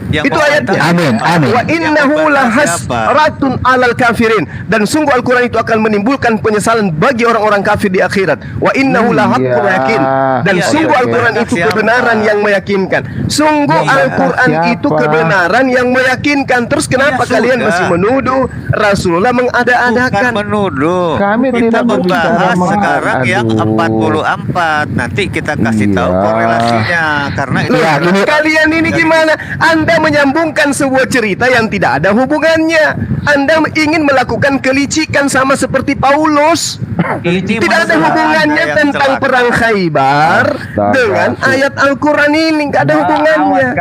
Itu ayatnya. Amin, amin. Wa innahu lahasratun alal kafirin, dan sungguh Al-Quran itu akan menimbulkan penyesalan bagi orang-orang kafir di akhirat. Wa innahu lahaqqun yakin, dan sungguh Al-Quran itu kebenaran yang meyakinkan. Sungguh Al-Quran itu kebenaran yang meyakinkan. Terus kenapa kalian masih menuduh Rasulullah mengada-adakan? Bukan menuduh. Kami Kita tidak berbicara membahas sekarang yang 44. Nanti kita kasih tahu korelasinya, karena itu Kalian ini gimana? Anda menyambungkan sebuah cerita yang tidak ada hubungannya. Anda ingin melakukan kelicikan sama seperti Paulus. Tidak ada hubungannya tentang perang Khaybar dengan ayat Al-Quran ini. Tidak ada hubungannya.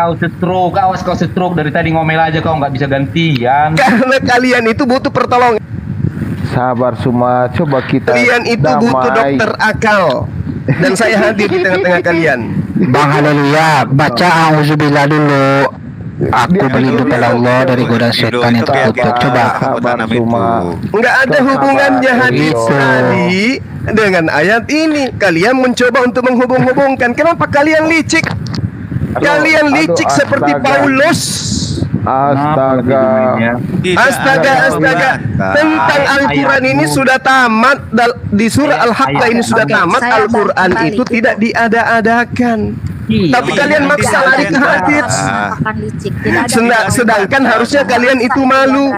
Awas kau setruk dari tadi ngomel aja, kau nggak bisa gantian. Karena kalian itu butuh pertolongan. Sabar Suma, coba kita Kalian itu butuh dokter akal. Dan saya hadir di tengah-tengah kalian. Bang haleluya, baca auzubillah dulu. Aku berlindung pada Allah dari godaan setan yang terkutuk. Coba. Sabar Suma. Enggak ada hubungannya hadis tadi dengan ayat ini. Kalian mencoba untuk menghubung-hubungkan. Kenapa kalian licik? Kalian licik seperti Paulus. Astaga. Tentang Al-Quran ini sudah tamat. Di surah Al-Haqqah ini sudah tamat. Al-Quran itu tidak diada-adakan. Tapi kalian maksa lari ke hadis. Sedangkan harusnya kalian itu malu.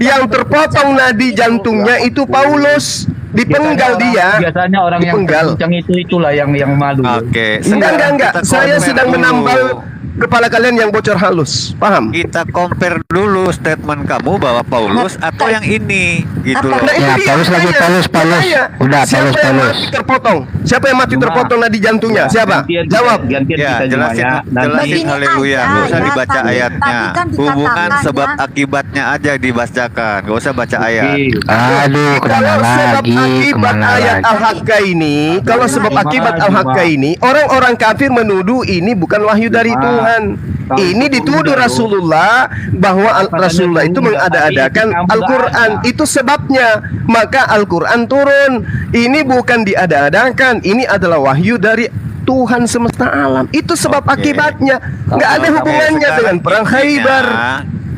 Yang terpotong nadi jantungnya itu Paulus. Dipenggal dia. Biasanya orang yang kencang itulah yang malu. Oke. Enggak. Saya sedang menambal kepala kalian yang bocor halus. Paham? Kita compare dulu statement kamu bahwa Paulus atau yang ini, gitu loh. Nah, Ya, Paulus lagi, Paulus. Udah, Siapa yang mati terpotong? Siapa yang mati terpotong nadi jantungnya? Siapa? Jawab. Gantian Ya, kita jelasin, Nanti haleluya. Nggak usah dibaca ayatnya. kan Hubungan dikatakan sebab ya. akibatnya aja dibacakan. Nggak usah baca ayat. Aduh, Kalau kemana sebab lagi? akibat Kemana ayat lagi? Al-Haqqah ini, kalau sebab akibat Al-Haqqah ini, orang-orang kafir menuduh ini bukan wahyu dari Tuhan. Ini dituduh Rasulullah bahwa Rasulullah itu mengada-adakan Al-Quran. Itu sebabnya. Maka Al-Quran turun. Ini bukan diada-adakan. Ini adalah wahyu dari Tuhan semesta alam. Itu sebab akibatnya. Nggak ada hubungannya dengan perang Khaybar.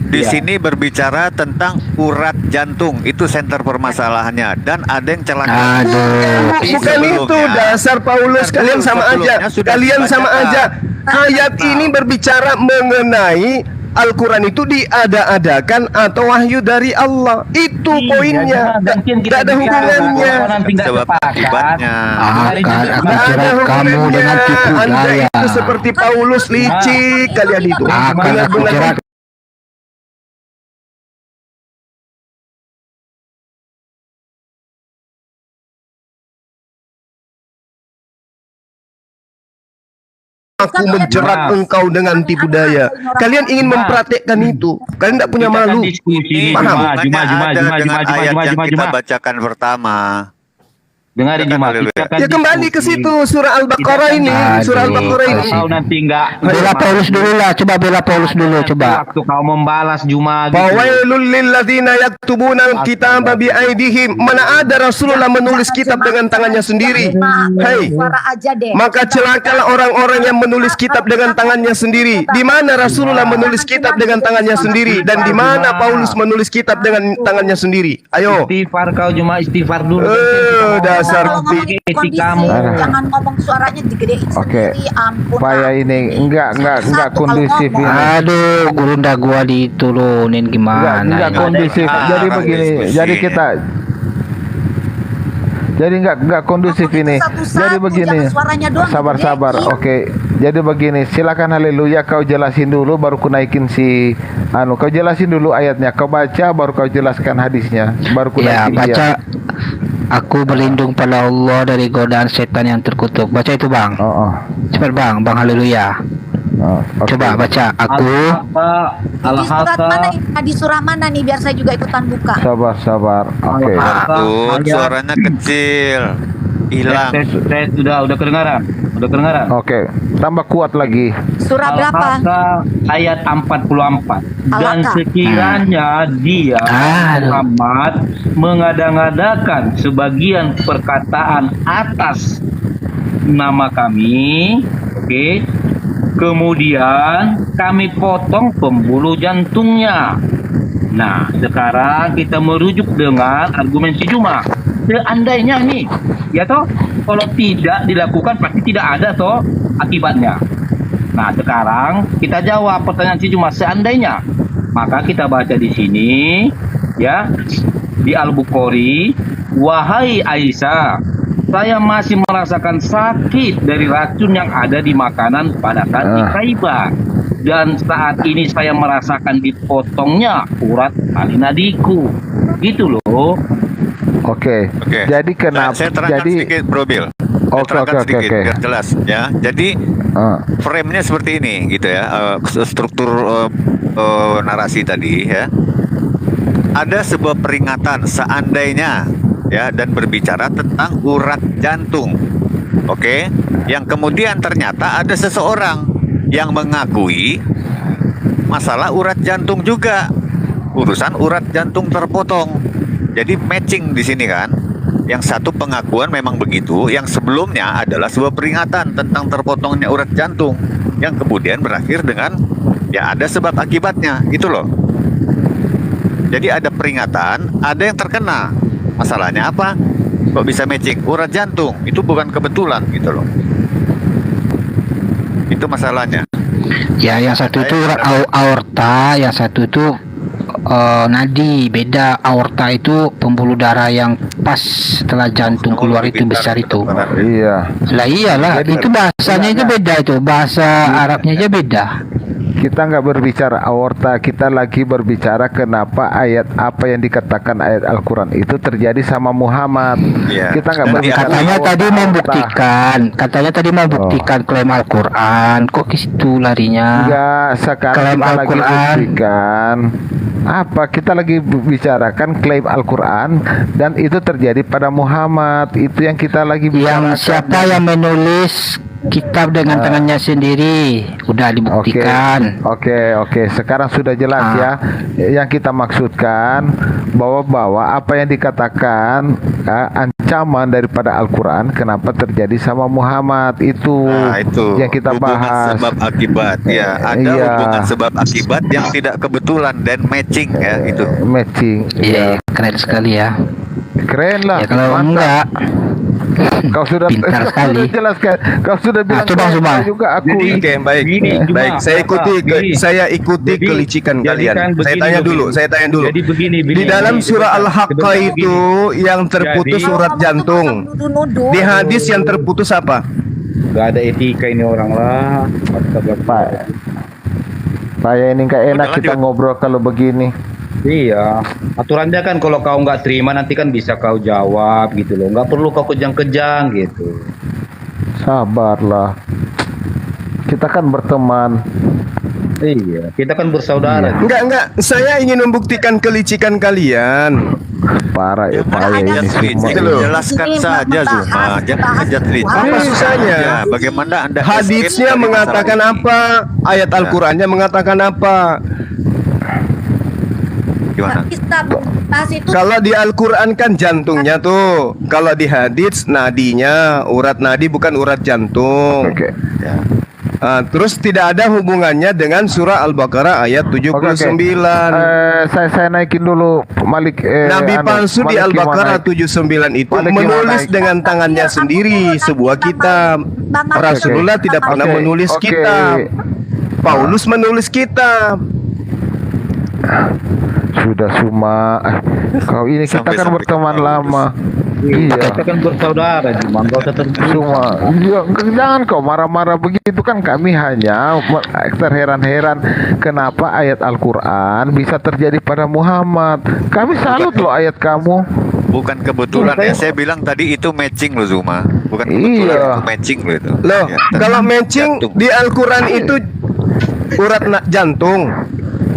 Di sini berbicara tentang urat jantung, itu center permasalahannya, dan ada yang celaka. Aduh. Bukan itu dasar Paulus. Kalian sama aja. Kalian sama aja. Ayat ini berbicara mengenai Al-Quran itu diada-adakan atau wahyu dari Allah. Itu poinnya. Tidak ada hubungannya. Sebab akibatnya. Akan aku Tidak ada jerat kamu dengan hubungannya. tipu Anda daya. itu seperti Paulus licik. Kalian itu Akan aku jerat. Aku menjerat engkau dengan tipu daya. Kalian ingin mempraktekkan itu. Kalian tidak punya malu. Paham? Yang kita bacakan pertama. Dengarin Juma. Ya kembali ke situ surah Al-Baqarah ini. Surah Al-Baqarah ini. Kau nanti enggak Bela Paulus dulu lah. Coba bela Paulus dulu. Coba. Waktu kau membalas Juma gitu. Fawailul lilladzina yaktubuna al-kitaba biaidihim. Mana ada Rasulullah menulis kitab dengan tangannya sendiri. Hai. Suara aja deh. Maka celakalah orang-orang yang menulis kitab dengan tangannya sendiri. Di mana Rasulullah menulis kitab dengan tangannya sendiri, dan di mana Paulus menulis kitab dengan tangannya sendiri? Ayo. Istighfar kau Juma, istighfar dulu. Dasar Kalau ngomongin kondisi, jangan ngomong suaranya digedein Oke. sendiri. Ampun. Supaya ini enggak Satu kondusif kalau ini. Aduh, gurunda gua diturunin gimana? Enggak ini? kondusif. Jadi begini, jadi kita enggak kondusif ini. Jadi begini. Sabar. Oke. Jadi begini, silakan haleluya kau jelasin dulu baru ku naikin kau jelasin dulu ayatnya. Kau baca baru kau jelaskan hadisnya. Baru ku Ya, naikin baca. dia. Aku berlindung pada Allah dari godaan setan yang terkutuk. Baca itu, Bang. Oh. Cepat, Bang haleluya. Coba baca aku. Di surah mana nih biar saya juga ikutan buka. Sabar. Oke. Tuh, suaranya kecil. Hilang. Tes, udah kedengaran. Oke, tambah kuat lagi. Surah berapa? Ayat 44. Dan Al-Haqqa. sekiranya dia Muhammad mengada-ngadakan sebagian perkataan atas nama kami, oke, kemudian kami potong pembuluh jantungnya. Nah, sekarang kita merujuk dengan argumen si Juma. Seandainya nih, ya toh, kalau tidak dilakukan pasti tidak ada toh akibatnya. Nah, sekarang kita jawab pertanyaan si Juma, seandainya. Maka kita baca di sini, ya, di Al-Bukhari, wahai Aisyah, saya masih merasakan sakit dari racun yang ada di makanan pada saat di Khaibar. Dan saat ini saya merasakan dipotongnya urat tali nadiku. Gitu loh. Oke. Jadi kenapa? Saya terangkan sedikit, Bro Bill. Sedikit biar jelas ya. Jadi frame-nya seperti ini gitu ya. Struktur narasi tadi ya. Ada sebuah peringatan seandainya ya, dan berbicara tentang urat jantung. Oke. Yang kemudian ternyata ada seseorang yang mengakui masalah urat jantung juga. Urusan urat jantung terpotong. Jadi matching di sini kan. Yang satu pengakuan memang begitu, yang sebelumnya adalah sebuah peringatan tentang terpotongnya urat jantung, yang kemudian berakhir dengan ya ada sebab akibatnya, gitu loh. Jadi ada peringatan, ada yang terkena. Masalahnya apa? Kok bisa matching? Urat jantung itu bukan kebetulan, gitu loh. Itu masalahnya. Ya, yang satu itu aorta, yang satu itu nadi. Beda. Aorta itu pembuluh darah yang pas setelah jantung keluar itu besar itu. Iya. Lah iyalah, itu bahasanya aja beda itu. Bahasa Arabnya aja beda. Kita nggak berbicara aorta, kita lagi berbicara kenapa ayat apa yang dikatakan ayat Al-Quran itu terjadi sama Muhammad. Iya. Kita nggak berbicara Katanya aorta. tadi membuktikan klaim Al-Quran. Kok ke situ larinya? Enggak, sekarang Klaim kita lagi Al-Quran. buktikan apa? Kita lagi bicarakan klaim Al-Quran dan itu terjadi pada Muhammad. Itu yang kita lagi bicarakan. Yang siapa yang menulis kitab dengan tangannya sendiri? Udah dibuktikan. Oke. Sekarang sudah jelas ya. Yang kita maksudkan bahwa apa yang dikatakan ancaman daripada Al-Quran kenapa terjadi sama Muhammad itu. Nah, itu yang kita hubungan bahas. sebab akibat ya. Ada hubungan sebab akibat yang tidak kebetulan dan matching ya itu. Matching. Iya, keren sekali ya. Keren lah. Ya kalau mantap. enggak, Kau sudah pintar sekali. jelaskan. Kau sudah bilang coba. juga aku. Oke, baik. Baik, saya ikuti kelicikan kalian. Saya tanya dulu. Jadi begini. Di dalam surah Al-Haqqa itu yang terputus urat jantung. Di hadis yang terputus apa? Gak ada etika ini orang lah. Pak ini nggak enak kita ngobrol kalau begini. Iya, aturannya kan kalau kau nggak terima nanti kan bisa kau jawab gitu loh. Nggak perlu kau kejang-kejang gitu. Sabarlah. Kita kan berteman. Iya, kita kan bersaudara. Enggak. Saya ingin membuktikan kelicikan kalian. Parah ya, Jangan ini semua. jelaskan saja Zuma. Jangan hajat Apa susahnya? Ya, bagaimana Anda Hadisnya escape dari mengatakan masalah ini? apa? Ayat Al-Qur'annya mengatakan apa? Gimana? Kita bahas itu. Kalau di Al-Qur'an kan jantungnya tuh. Kalau di hadis nadinya, urat nadi bukan urat jantung. Oke. Ya. Terus tidak ada hubungannya dengan surah Al-Baqarah ayat 79. Saya naikin dulu Malik. Nabi palsu di Al-Baqarah 79 itu Malik menulis gimana? dengan tangannya sendiri sebuah kitab. Rasulullah tidak pernah menulis kitab. Paulus menulis kitab. Sudah Suma. Kau ini kita kan berteman lama. Iya. Kita kan bersaudara, cuma nggak usah Suma. Jangan kau marah-marah begitu kan, kami hanya terheran-heran kenapa ayat Al-Quran bisa terjadi pada Muhammad. Kami salut loh ayat kamu. Bukan kebetulan ya. Saya bilang tadi itu matching loh Zuma. Bukan kebetulan, Iya. itu matching loh itu. Loh, Ya, kalau matching jantung. di Al-Quran itu urat jantung,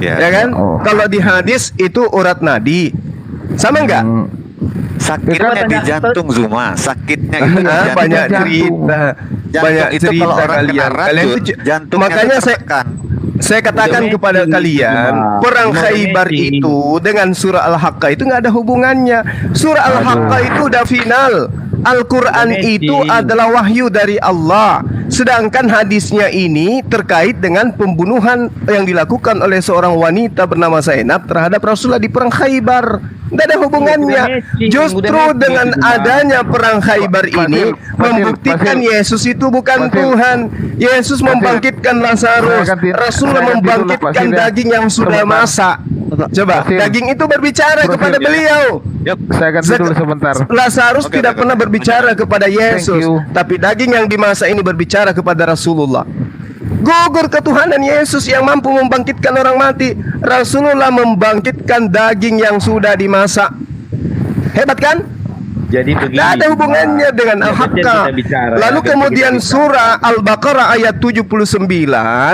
ya kan? Kalau di hadis itu urat nadi, sama nggak? Sakitnya di jantung Zuma, sakitnya itu di jantung. Banyak cerita, banyak cerita kalian. Kalian itu makanya saya katakan kepada kalian, perang Khaybar itu dengan surah Al-Haqqah itu nggak ada hubungannya. Surah Al-Haqqah itu udah final. Al-Quran itu adalah wahyu dari Allah. Sedangkan hadisnya ini terkait dengan pembunuhan yang dilakukan oleh seorang wanita bernama Zainab terhadap Rasulullah di perang Khaybar. Tidak ada hubungannya. Justru dengan adanya perang Khaybar ini membuktikan Yesus itu bukan Tuhan. Yesus membangkitkan Lazarus. Rasulullah membangkitkan daging yang sudah masak. Coba, daging itu berbicara kepada beliau. Saya akan dulu sebentar. Lazarus tidak pernah berbicara kepada Yesus, tapi daging yang dimasak ini berbicara kepada Rasulullah. Gugur ketuhanan Yesus yang mampu membangkitkan orang mati. Rasulullah membangkitkan daging yang sudah dimasak. Hebat kan? Jadi begini. Tidak ada hubungannya dengan Al-Haqqah. Lalu kemudian surah Al-Baqarah ayat 79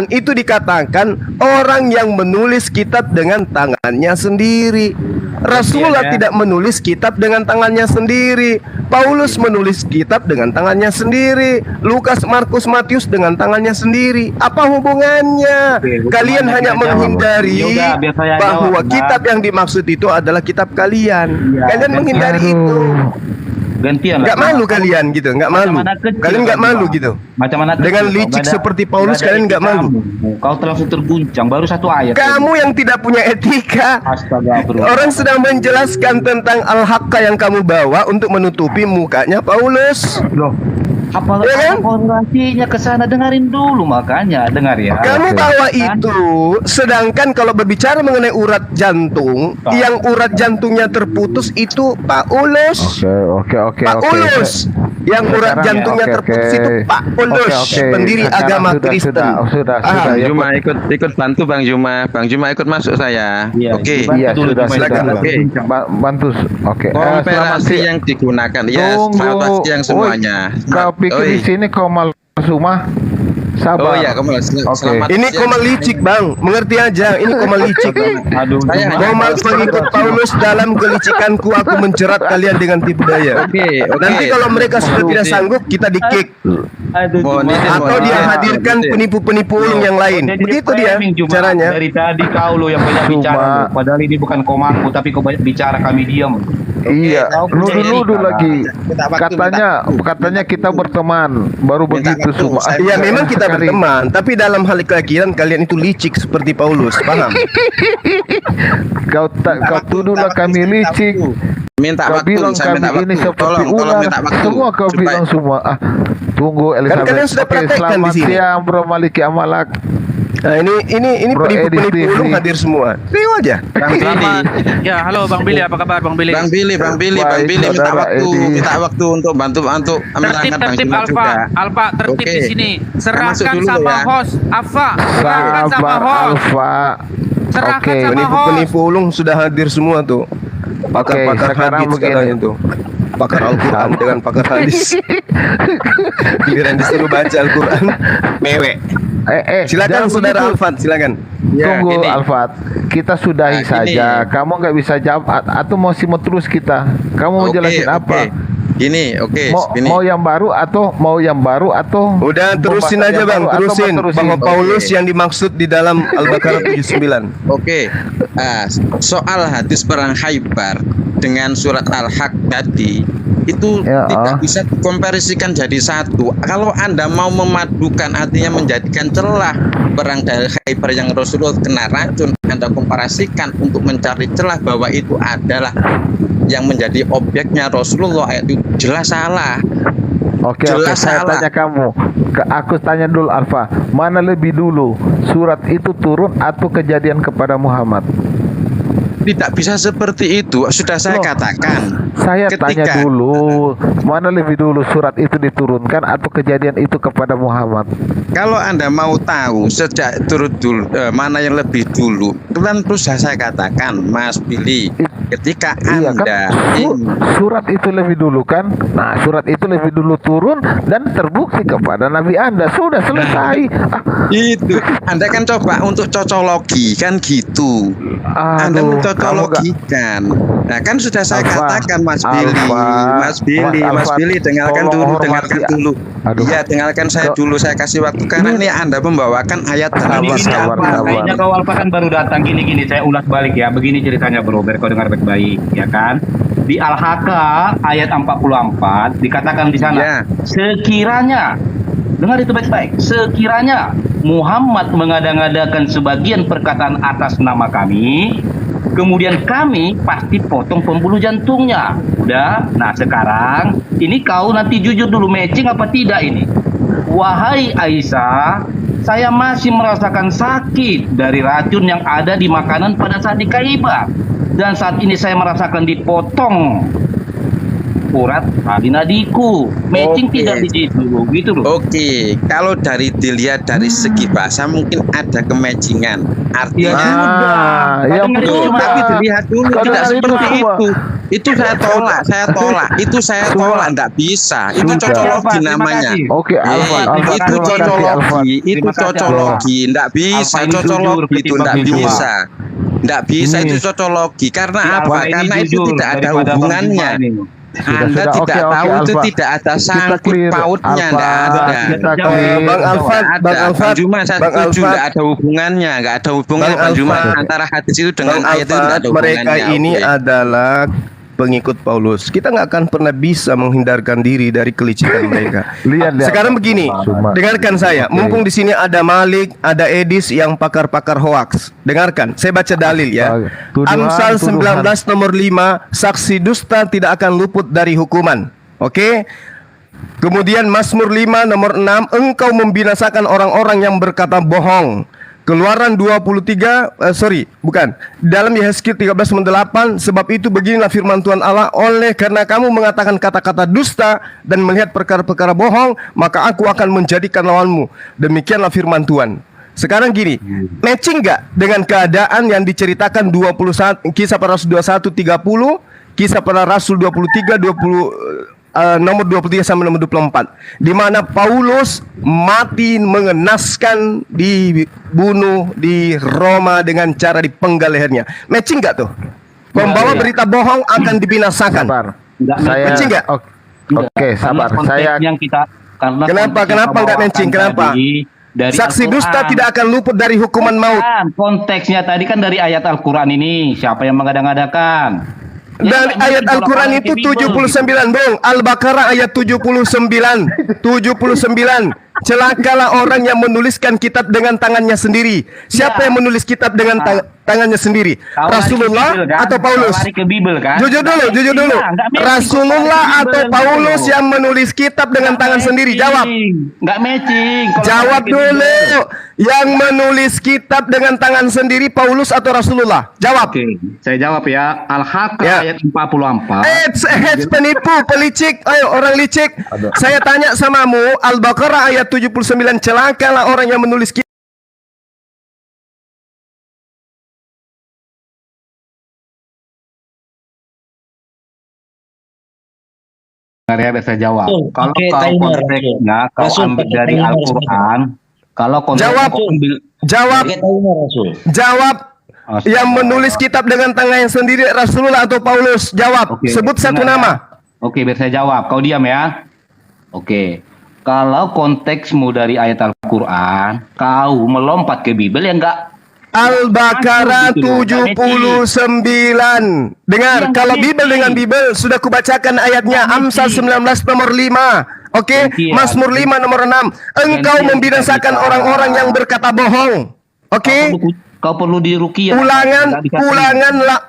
itu dikatakan orang yang menulis kitab dengan tangannya sendiri. Rasulullah tidak menulis kitab dengan tangannya sendiri. Paulus menulis kitab dengan tangannya sendiri. Lukas, Markus, Matius dengan tangannya sendiri. Apa hubungannya? Kalian hanya menghindari bahwa kitab yang dimaksud itu adalah kitab kalian. Kalian menghindari itu. Gantian nggak malu kalian gitu, nggak malu. Kalian nggak malu gitu. Macam mana dengan licik seperti Paulus kalian nggak malu. Kau langsung terguncang baru satu ayat. Kamu yang tidak punya etika. Orang sedang menjelaskan tentang Al-Haqqah yang kamu bawa untuk menutupi mukanya Paulus. Loh, apa korelasinya ke sana? Dengarin dulu, makanya dengar ya. Kamu bawa itu, sedangkan kalau berbicara mengenai urat jantung, yang urat jantungnya terputus itu Paulus. Oke. Paulus. Yang urat jantungnya terputus itu Paulus, pendiri agama Kristen. Sudah. Bang Juma ikut bantu Bang Juma. Bang Juma ikut masuk saya. Oke. Iya, sudah. Bantu. Oke. Komparasi yang digunakan ya, selamat siang semuanya. Kau pikir di sini kau malu semua? Sabar. Oh ya, selamat. Ini Komal licik Bang, mengerti aja. Ini Komal licik. Komal pengikut Paulus dalam kelicikanku aku mencerat kalian dengan tipu daya. Nanti kalau mereka sudah tidak sanggup, kita di-kick. Atau dia hadirkan penipu-penipu ulung yang lain. Begitu dia caranya. Dari tadi kau lo yang banyak bicara. Padahal ini bukan komanku, tapi kau banyak bicara, kami diam. Iya, nuduh lagi. Katanya kita berteman, baru begitu semua. Iya, memang kita berteman, tapi dalam hal keyakinan kalian itu licik seperti Paulus, paham? Kau tuduhlah kami licik. Minta kau waktu, bilang saya minta kami ini waktu. seperti ular. Semua kau bilang semua. Tunggu Elizabeth. Kan kalian sudah praktekkan di sini. Selamat siang Bro Maliki Amalak. Nah ini penipu-penipu ulung hadir semua. Tengok aja. Bang Billy. Ya, halo Bang Billy, apa kabar Bang Billy? Bang Billy minta waktu untuk bantu tertib Alfa tertib di sini. Serahkan sama host Alfa. Serahkan sama host. Serahkan sama host. Penipu ulung sudah hadir semua tuh. Pakar hadis sekarang itu. Pakar Al-Quran dengan pakar hadis. Giliran disuruh baca Al-Quran, mewek. Silakan saudara Alfat, silakan. Tunggu Alfat, kita sudahi saja. Kamu nggak bisa jawab atau mau terus kita? Kamu mau jelasin apa? Gini, mau yang baru atau udah terusin aja Bang, terusin bahwa Paulus yang dimaksud di dalam Al-Baqarah 79. Soal hadis perang Khaybar dengan surat Al-Haq tadi itu tidak bisa dikomparisikan jadi satu. Kalau Anda mau memadukan, artinya menjadikan celah perang dari Khaybar yang Rasulullah kena racun, Anda komparasikan untuk mencari celah bahwa itu adalah yang menjadi objeknya Rasulullah, itu jelas salah. Oke, saya tanya kamu. Aku tanya dulu Alfa, mana lebih dulu surat itu turun atau kejadian kepada Muhammad? Tidak bisa seperti itu, sudah saya katakan. Saya tanya dulu, mana lebih dulu surat itu diturunkan atau kejadian itu kepada Muhammad? Kalau Anda mau tahu sejak turun dulu mana yang lebih dulu, kan terus saya katakan, Mas Billy. ketika Iya Anda kan, surat itu lebih dulu kan. Nah, surat itu lebih dulu turun dan terbukti kepada Nabi Anda. Sudah selesai. Itu Anda kan coba untuk cocologi kan gitu. Anda mencocologikan. Nah kan sudah saya katakan Mas Billy, dengarkan dulu. Iya, dengarkan saya dulu. Saya kasih waktu karena ini Anda membawakan ayat sabar. Kayaknya kau Alfa kan baru datang gini. Saya ulas balik ya. Begini ceritanya bro, biar kau dengar baik-baik ya kan. Di Al-Haqqah ayat 44 dikatakan di sana, sekiranya, dengar itu baik-baik, sekiranya Muhammad mengada-ngadakan sebagian perkataan atas nama kami, kemudian kami pasti potong pembuluh jantungnya. Udah, nah sekarang ini kau nanti jujur dulu, matching apa tidak ini? Wahai Aisyah, saya masih merasakan sakit dari racun yang ada di makanan pada saat di Khaibar. Dan saat ini saya merasakan dipotong urat nadiku. Matching tidak di situ, gitu loh. Oke, kalau dilihat dari segi bahasa mungkin ada kematchingan. Artinya, tapi dilihat dulu tidak seperti itu. Itu saya tolak. Itu saya tolak, enggak bisa. Itu cocologi namanya. Oke, itu cocologi, enggak bisa. Cocologi itu enggak bisa. Enggak bisa itu cocologi. Karena apa? Karena itu tidak ada hubungannya. Anda tidak tahu itu tidak ada sangkut pautnya, enggak ada. Bang Alfat, cuma saya setuju enggak ada hubungannya, Bang Juma antara hadis itu dengan ayat itu enggak ada hubungannya. Mereka ini adalah pengikut Paulus. Kita nggak akan pernah bisa menghindarkan diri dari kelicikan mereka. Sekarang begini, dengarkan saya. Mumpung di sini ada Malik, ada Edis yang pakar-pakar hoaks. Dengarkan, saya baca dalil ya. Amsal 19 nomor 5, saksi dusta tidak akan luput dari hukuman. Oke? Kemudian Mazmur 5 nomor 6, engkau membinasakan orang-orang yang berkata bohong. Keluaran 23, dalam Yehezkiel 13:8, sebab itu beginilah firman Tuhan Allah, oleh karena kamu mengatakan kata-kata dusta dan melihat perkara-perkara bohong, maka aku akan menjadikan lawanmu. Demikianlah firman Tuhan. Sekarang gini, matching nggak dengan keadaan yang diceritakan 21, Kisah Para Rasul 21:30, Kisah Para Rasul 23, nomor 23 sampai nomor 24, di mana Paulus mati mengenaskan, dibunuh di Roma dengan cara dipenggal lehernya. Matching nggak tuh? Pembawa berita bohong akan dibinasakan. Matching nggak? Oke, sabar. Kenapa nggak matching? Kenapa? Saksi dusta tidak akan luput dari hukuman maut. Konteksnya tadi kan dari ayat Al-Quran ini. Siapa yang mengada-ngadakan? Dan ayat Al-Quran itu 79, Bung. Al-Baqarah ayat 79. Celakalah orang yang menuliskan kitab dengan tangannya sendiri. Siapa yang menulis kitab dengan tangannya sendiri? Rasulullah atau Paulus? Jujur dulu. Rasulullah atau Paulus yang menulis kitab dengan tangan sendiri? Jawab. Enggak matching. Jawab dulu. Yang menulis kitab dengan tangan sendiri Paulus atau Rasulullah? Jawab. Oke, saya jawab ya. Al-Haqqah ayat 44. Penipu, pelicik. Ayo orang licik. Saya tanya samamu, Al-Baqarah ayat 79, celakalah orang yang menulis kitab. Saya jawab. Kalau konteksnya kau ambil dari Al-Quran, kalau Jawab. Yang menulis kitab dengan tangannya sendiri Rasulullah atau Paulus? Jawab. Sebut satu nama. Oke, biar saya jawab. Kau diam ya. Oke. Kalau konteksmu dari ayat Al-Quran, kau melompat ke Bibel ya enggak? Al-Baqarah 79. Dengar, kalau Bibel dengan Bibel sudah kubacakan ayatnya. Amsal 19 nomor 5. Oke, Mazmur 5 nomor 6. Engkau membinasakan orang-orang yang berkata bohong. Oke? Kau perlu diruqyah. Ulangan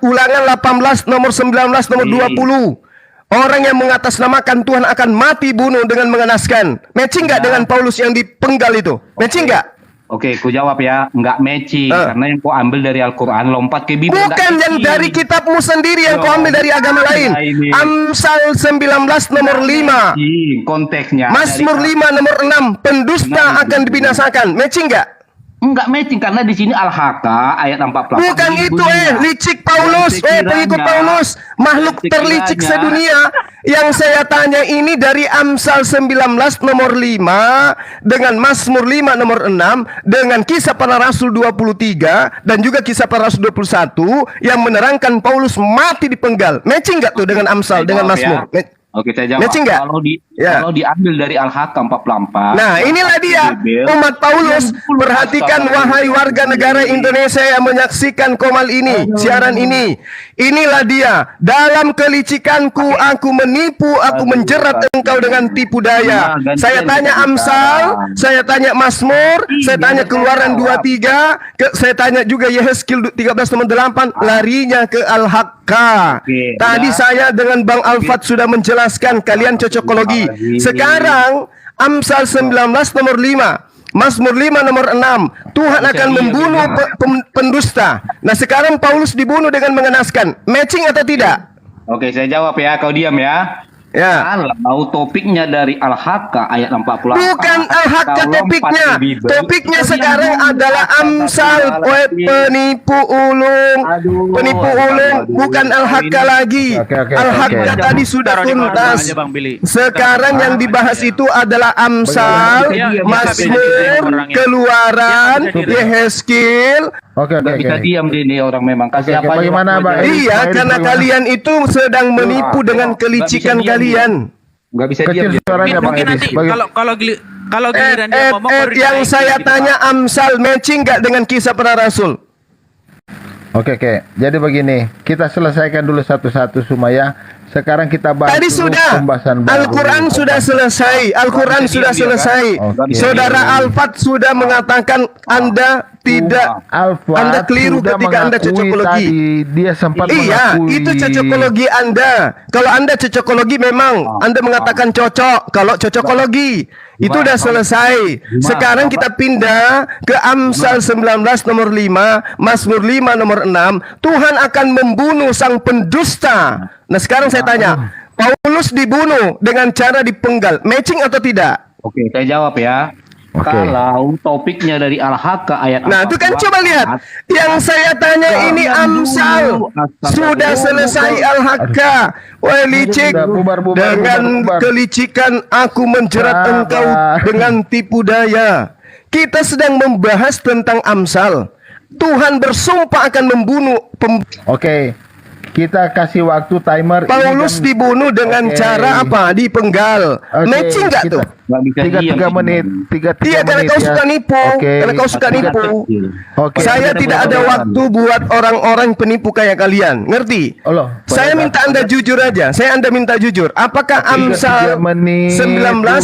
18 nomor 19 nomor 20. Orang yang mengatasnamakan Tuhan akan mati bunuh dengan mengenaskan. Matching nggak dengan Paulus yang dipenggal itu? Matching nggak? Oke, ku jawab ya, nggak matching karena yang kau ambil dari Al-Quran lompat ke Bibel. Bukan yang dari kitabmu sendiri yang kau ambil dari agama lain. Amsal 19 nomor 5. Konteksnya. Mazmur 5 nomor 6. Pendusta akan dibinasakan. Matching nggak? Enggak matching karena di sini Al-Haqqa ayat 48. Bukan itu licik Paulus, pengikut Paulus, makhluk terlicik sedunia. Yang saya tanya ini dari Amsal 19 nomor 5 dengan Mazmur 5 nomor 6 dengan Kisah Para Rasul 23 dan juga Kisah Para Rasul 21 yang menerangkan Paulus mati dipenggal. Matching nggak tuh dengan Amsal dengan Mazmur? Oke, saya jawab. Kalau diambil dari Al-Haqqa 44. Nah, inilah dia umat Paulus. Perhatikan wahai warga negara Indonesia yang menyaksikan Komal ini, siaran ini. Inilah dia. Dalam kelicikanku aku menipu, aku menjerat engkau dengan tipu daya. Saya tanya Amsal, saya tanya Mazmur, saya tanya Keluaran 23, saya tanya juga Yehezkiel 13 nomor 8, larinya ke Al-Haqqa. Tadi saya dengan Bang Alfat sudah menjelaskan, kalian cocokologi. Sekarang Amsal 19 nomor 5, Mazmur 5 nomor 6, Tuhan akan membunuh pendusta. Nah, sekarang Paulus dibunuh dengan mengenaskan. Matching atau tidak? Oke, saya jawab ya, kau diam ya. Ya. Kalau topiknya dari Al-Haqqa ayat 48. Bukan Al-Haqqa topiknya. Topiknya sekarang adalah Amsal, penipu ulung. Penipu ulung bukan Al-Haqqa lagi. Al-Haqqa tadi sudah tuntas. Sekarang yang dibahas itu adalah Amsal, Mazmur, Keluaran, Yehezkiel. Oke. Bisa diam ini orang memang. Kasih apa bagaimana, Bang? Iya, karena kalian itu sedang menipu dengan kelicikan kalian. Nggak bisa diam. Mungkin nanti kalau giliran dia ngomong yang saya tanya Amsal matching nggak dengan Kisah Para Rasul? Oke. Jadi begini, kita selesaikan dulu satu-satu Sumaya. Sekarang kita bahas tadi sudah Al-Quran sudah selesai. Al-Quran sudah selesai. Saudara Alfat sudah mengatakan Anda tidak, Anda keliru ketika Anda cocokologi. Dia sempat mengakui. Itu cocokologi Anda. Kalau Anda cocokologi memang Anda mengatakan cocok. Kalau cocokologi itu udah selesai. Sekarang kita pindah ke Amsal 19 nomor 5, Mazmur 5 nomor 6. Tuhan akan membunuh sang pendusta. Nah, sekarang saya tanya, Paulus dibunuh dengan cara dipenggal, matching atau tidak? Oke, saya jawab ya. Kalau topiknya dari Al-Haqqa ayat 44. Nah, itu kan coba lihat. Yang saya tanya ini Amsal. Sudah selesai Al-Haqqa. Wah, licik. Dengan kelicikan aku menjerat engkau dengan tipu daya. Kita sedang membahas tentang Amsal. Tuhan bersumpah akan membunuh. Kita kasih waktu timer. Paulus dibunuh dengan cara apa? Dipenggal. Matching nggak tuh? 3 menit. 3 iya, karena menit kau suka nipu. Karena kau suka nipu. Saya tidak ada waktu buat orang-orang penipu kayak kalian. Ngerti? Saya minta Anda jujur aja. Anda minta jujur. Apakah Amsal 19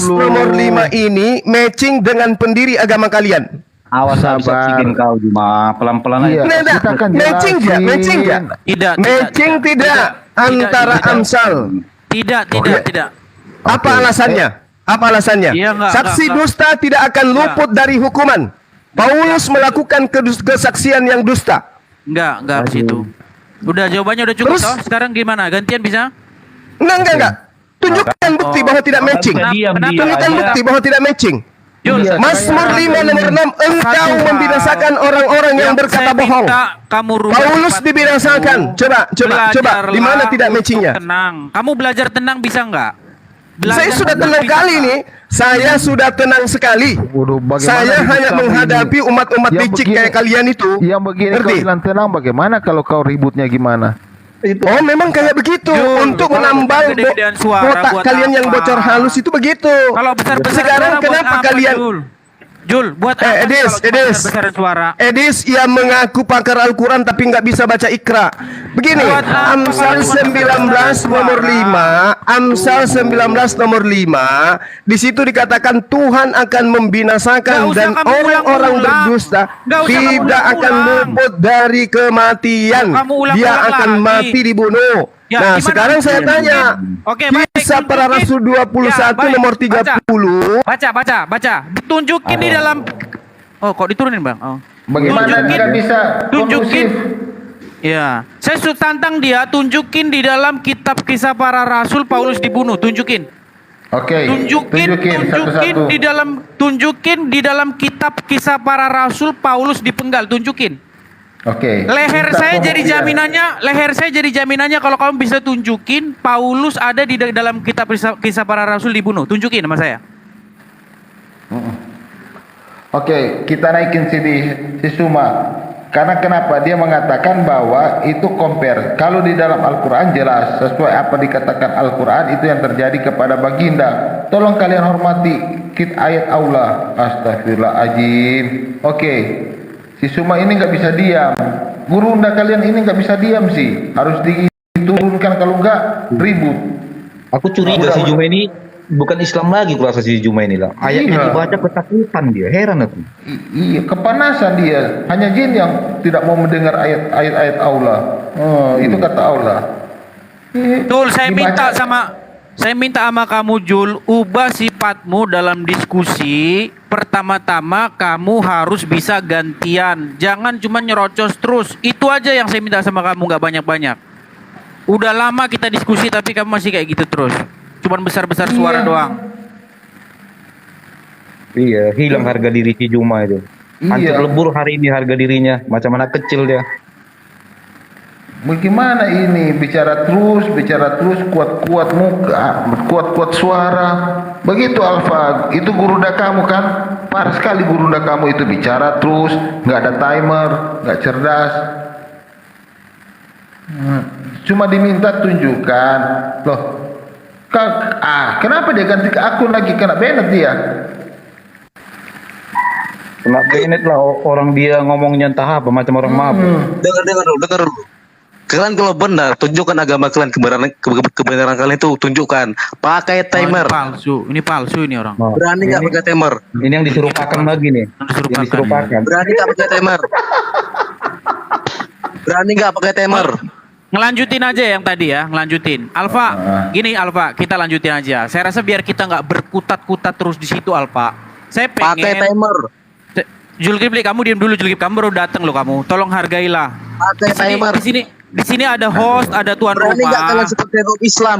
nomor 5 ini matching dengan pendiri agama kalian? Awas saksikan kau Juma, pelan-pelan aja. Matching enggak? Tidak. Matching tidak antara Amsal. Tidak. Apa alasannya? Saksi dusta tidak akan luput dari hukuman. Paulus melakukan kesaksian yang dusta. Enggak harus itu. Udah, jawabannya udah cukup toh. Sekarang gimana? Gantian bisa? Enggak. Tunjukkan bukti bahwa tidak matching. Tunjukkan bukti bahwa tidak matching. Mazmur 5 nomor 6, engkau membinasakan orang-orang yang berkata bohong. Paulus dibinasakan. Coba. Di mana tidak matchingnya? Tenang. Kamu belajar tenang bisa nggak? Saya sudah tenang kali ini. Saya sudah tenang sekali. Saya hanya menghadapi umat-umat licik kayak kalian itu. Yang begini kau bilang tenang, bagaimana kalau kau ributnya gimana? Oh, memang kayak begitu. Untuk menambal kotak kalian yang bocor halus itu begitu. Kalau besar-besar sekarang kenapa kalian Jul, buat apa Edis yang mengaku pakar Al-Quran tapi nggak bisa baca Iqra. Begini, Amsal 19 nomor 5, Amsal 19 nomor 5, di situ dikatakan Tuhan akan membinasakan dan orang-orang berdusta tidak akan luput dari kematian. Dia akan mati dibunuh. Nah, sekarang saya tanya. Kisah Para Rasul 21 nomor 30. Baca. Ditunjukin di dalam. Oh, kok diturunin, Bang? Oh. Bagaimana nggak bisa tunjukin? Ya, saya tantang dia tunjukin di dalam kitab Kisah Para Rasul Paulus dibunuh, tunjukin. Oke. Tunjukin di dalam kitab Kisah Para Rasul Paulus dipenggal, tunjukin. Oke. Leher saya jadi jaminannya kalau kamu bisa tunjukin Paulus ada di dalam kitab Kisah Para Rasul dibunuh. Tunjukin sama saya. Oke, kita naikin si Suma. Karena kenapa? Dia mengatakan bahwa itu compare. Kalau di dalam Al-Quran jelas sesuai apa dikatakan Al-Quran itu yang terjadi kepada baginda. Tolong kalian hormati ayat Allah. Astagfirullahaladzim. Oke. Si Suma ini nggak bisa diam. Gurunda kalian ini nggak bisa diam sih. Harus diturunkan, kalau nggak ribut. Aku curiga si Juma ini bukan Islam lagi, kurasa si Juma ini lah. Ayatnya dibaca ketakutan dia, heran aku. Iya, kepanasan dia. Hanya jin yang tidak mau mendengar ayat-ayat Allah. Itu kata Allah. Betul, saya minta sama kamu Jul, ubah sifatmu dalam diskusi. Pertama-tama kamu harus bisa gantian. Jangan cuma nyerocos terus. Itu aja yang saya minta sama kamu, nggak banyak-banyak. Udah lama kita diskusi tapi kamu masih kayak gitu terus. Cuman besar-besar suara doang. Iya, hilang harga diri si Juma itu. Hancur lebur hari ini harga dirinya, macam anak kecil dia. Bagaimana ini bicara terus kuat-kuat muka, kuat-kuat suara. Begitu Alfa, itu gurunda kamu kan? Parah sekali gurunda kamu itu bicara terus, nggak ada timer, nggak cerdas. Cuma diminta tunjukkan. Loh, kenapa dia ganti ke akun lagi? Kena banned dia. Kena banned lah, orang dia ngomongnya entah apa, macam orang mabuk. Dengar dulu. Kalian kalau benar, tunjukkan agama kalian, kebenaran kalian itu tunjukkan. Pakai timer. Ini palsu ini orang. Berani nggak pakai timer? Ini yang disuruh pakai lagi nih. Yang disuruh pakai. Berani nggak pakai timer? Berani nggak pakai timer? Ngelanjutin aja yang tadi ya, ngelanjutin. Alfa, gini Alfa, kita lanjutin aja. Saya rasa biar kita nggak berkutat-kutat terus di situ Alfa. Saya pengen. Pakai timer. Julkipli, kamu diam dulu Julkip. Kamu baru datang loh kamu. Tolong hargailah. Pakai timer. Di sini ada host, ada tuan rumah. Berani nggak kalian seperti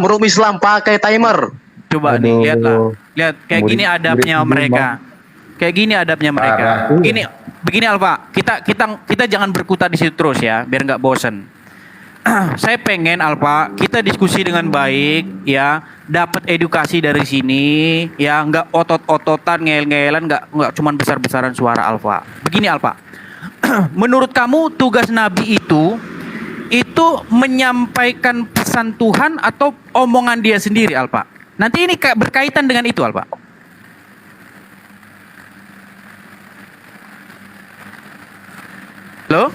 room Islam pakai timer? Coba nih, lihatlah. Lihat, kayak gini adabnya mereka. Kayak gini adabnya mereka. Begini Alfa, kita jangan berkutat di situ terus ya, biar nggak bosen. Saya pengen Alfa, kita diskusi dengan baik ya, dapat edukasi dari sini ya, nggak otot-ototan, ngel-ngelan, nggak cuman besar-besaran suara Alfa. Begini Alfa, menurut kamu tugas Nabi itu menyampaikan pesan Tuhan atau omongan dia sendiri Alfa? Nanti ini berkaitan dengan itu Alfa. Halo?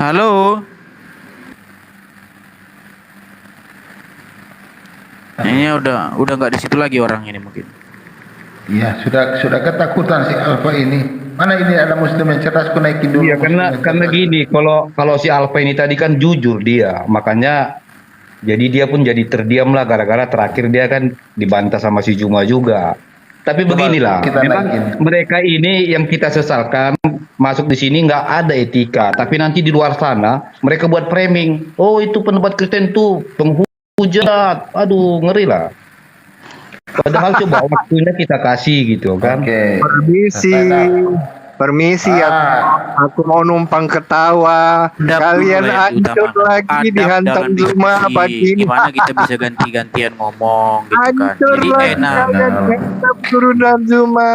Halo? Ini udah nggak di situ lagi orang ini mungkin. Iya, sudah ketakutan si Alfa ini. Mana ini ada muslim yang cerdas, aku naikin dulu. Iya, karena gini, kalau si Alfa ini tadi kan jujur dia, makanya jadi dia pun jadi terdiam lah gara-gara terakhir dia kan dibantah sama si Juma juga. Tapi beginilah, memang mereka ini yang kita sesalkan masuk di sini nggak ada etika, tapi nanti di luar sana mereka buat framing. Oh, itu pendapat Kristen tuh penghujat, aduh ngeri lah. Padahal coba waktunya kita kasih gitu kan. Permisi aku mau numpang ketawa. Kalian hancur lagi dihantam Juma pagi ini. Gimana kita bisa ganti-gantian ngomong gitu kan. Jadi enak. Guru dan Juma,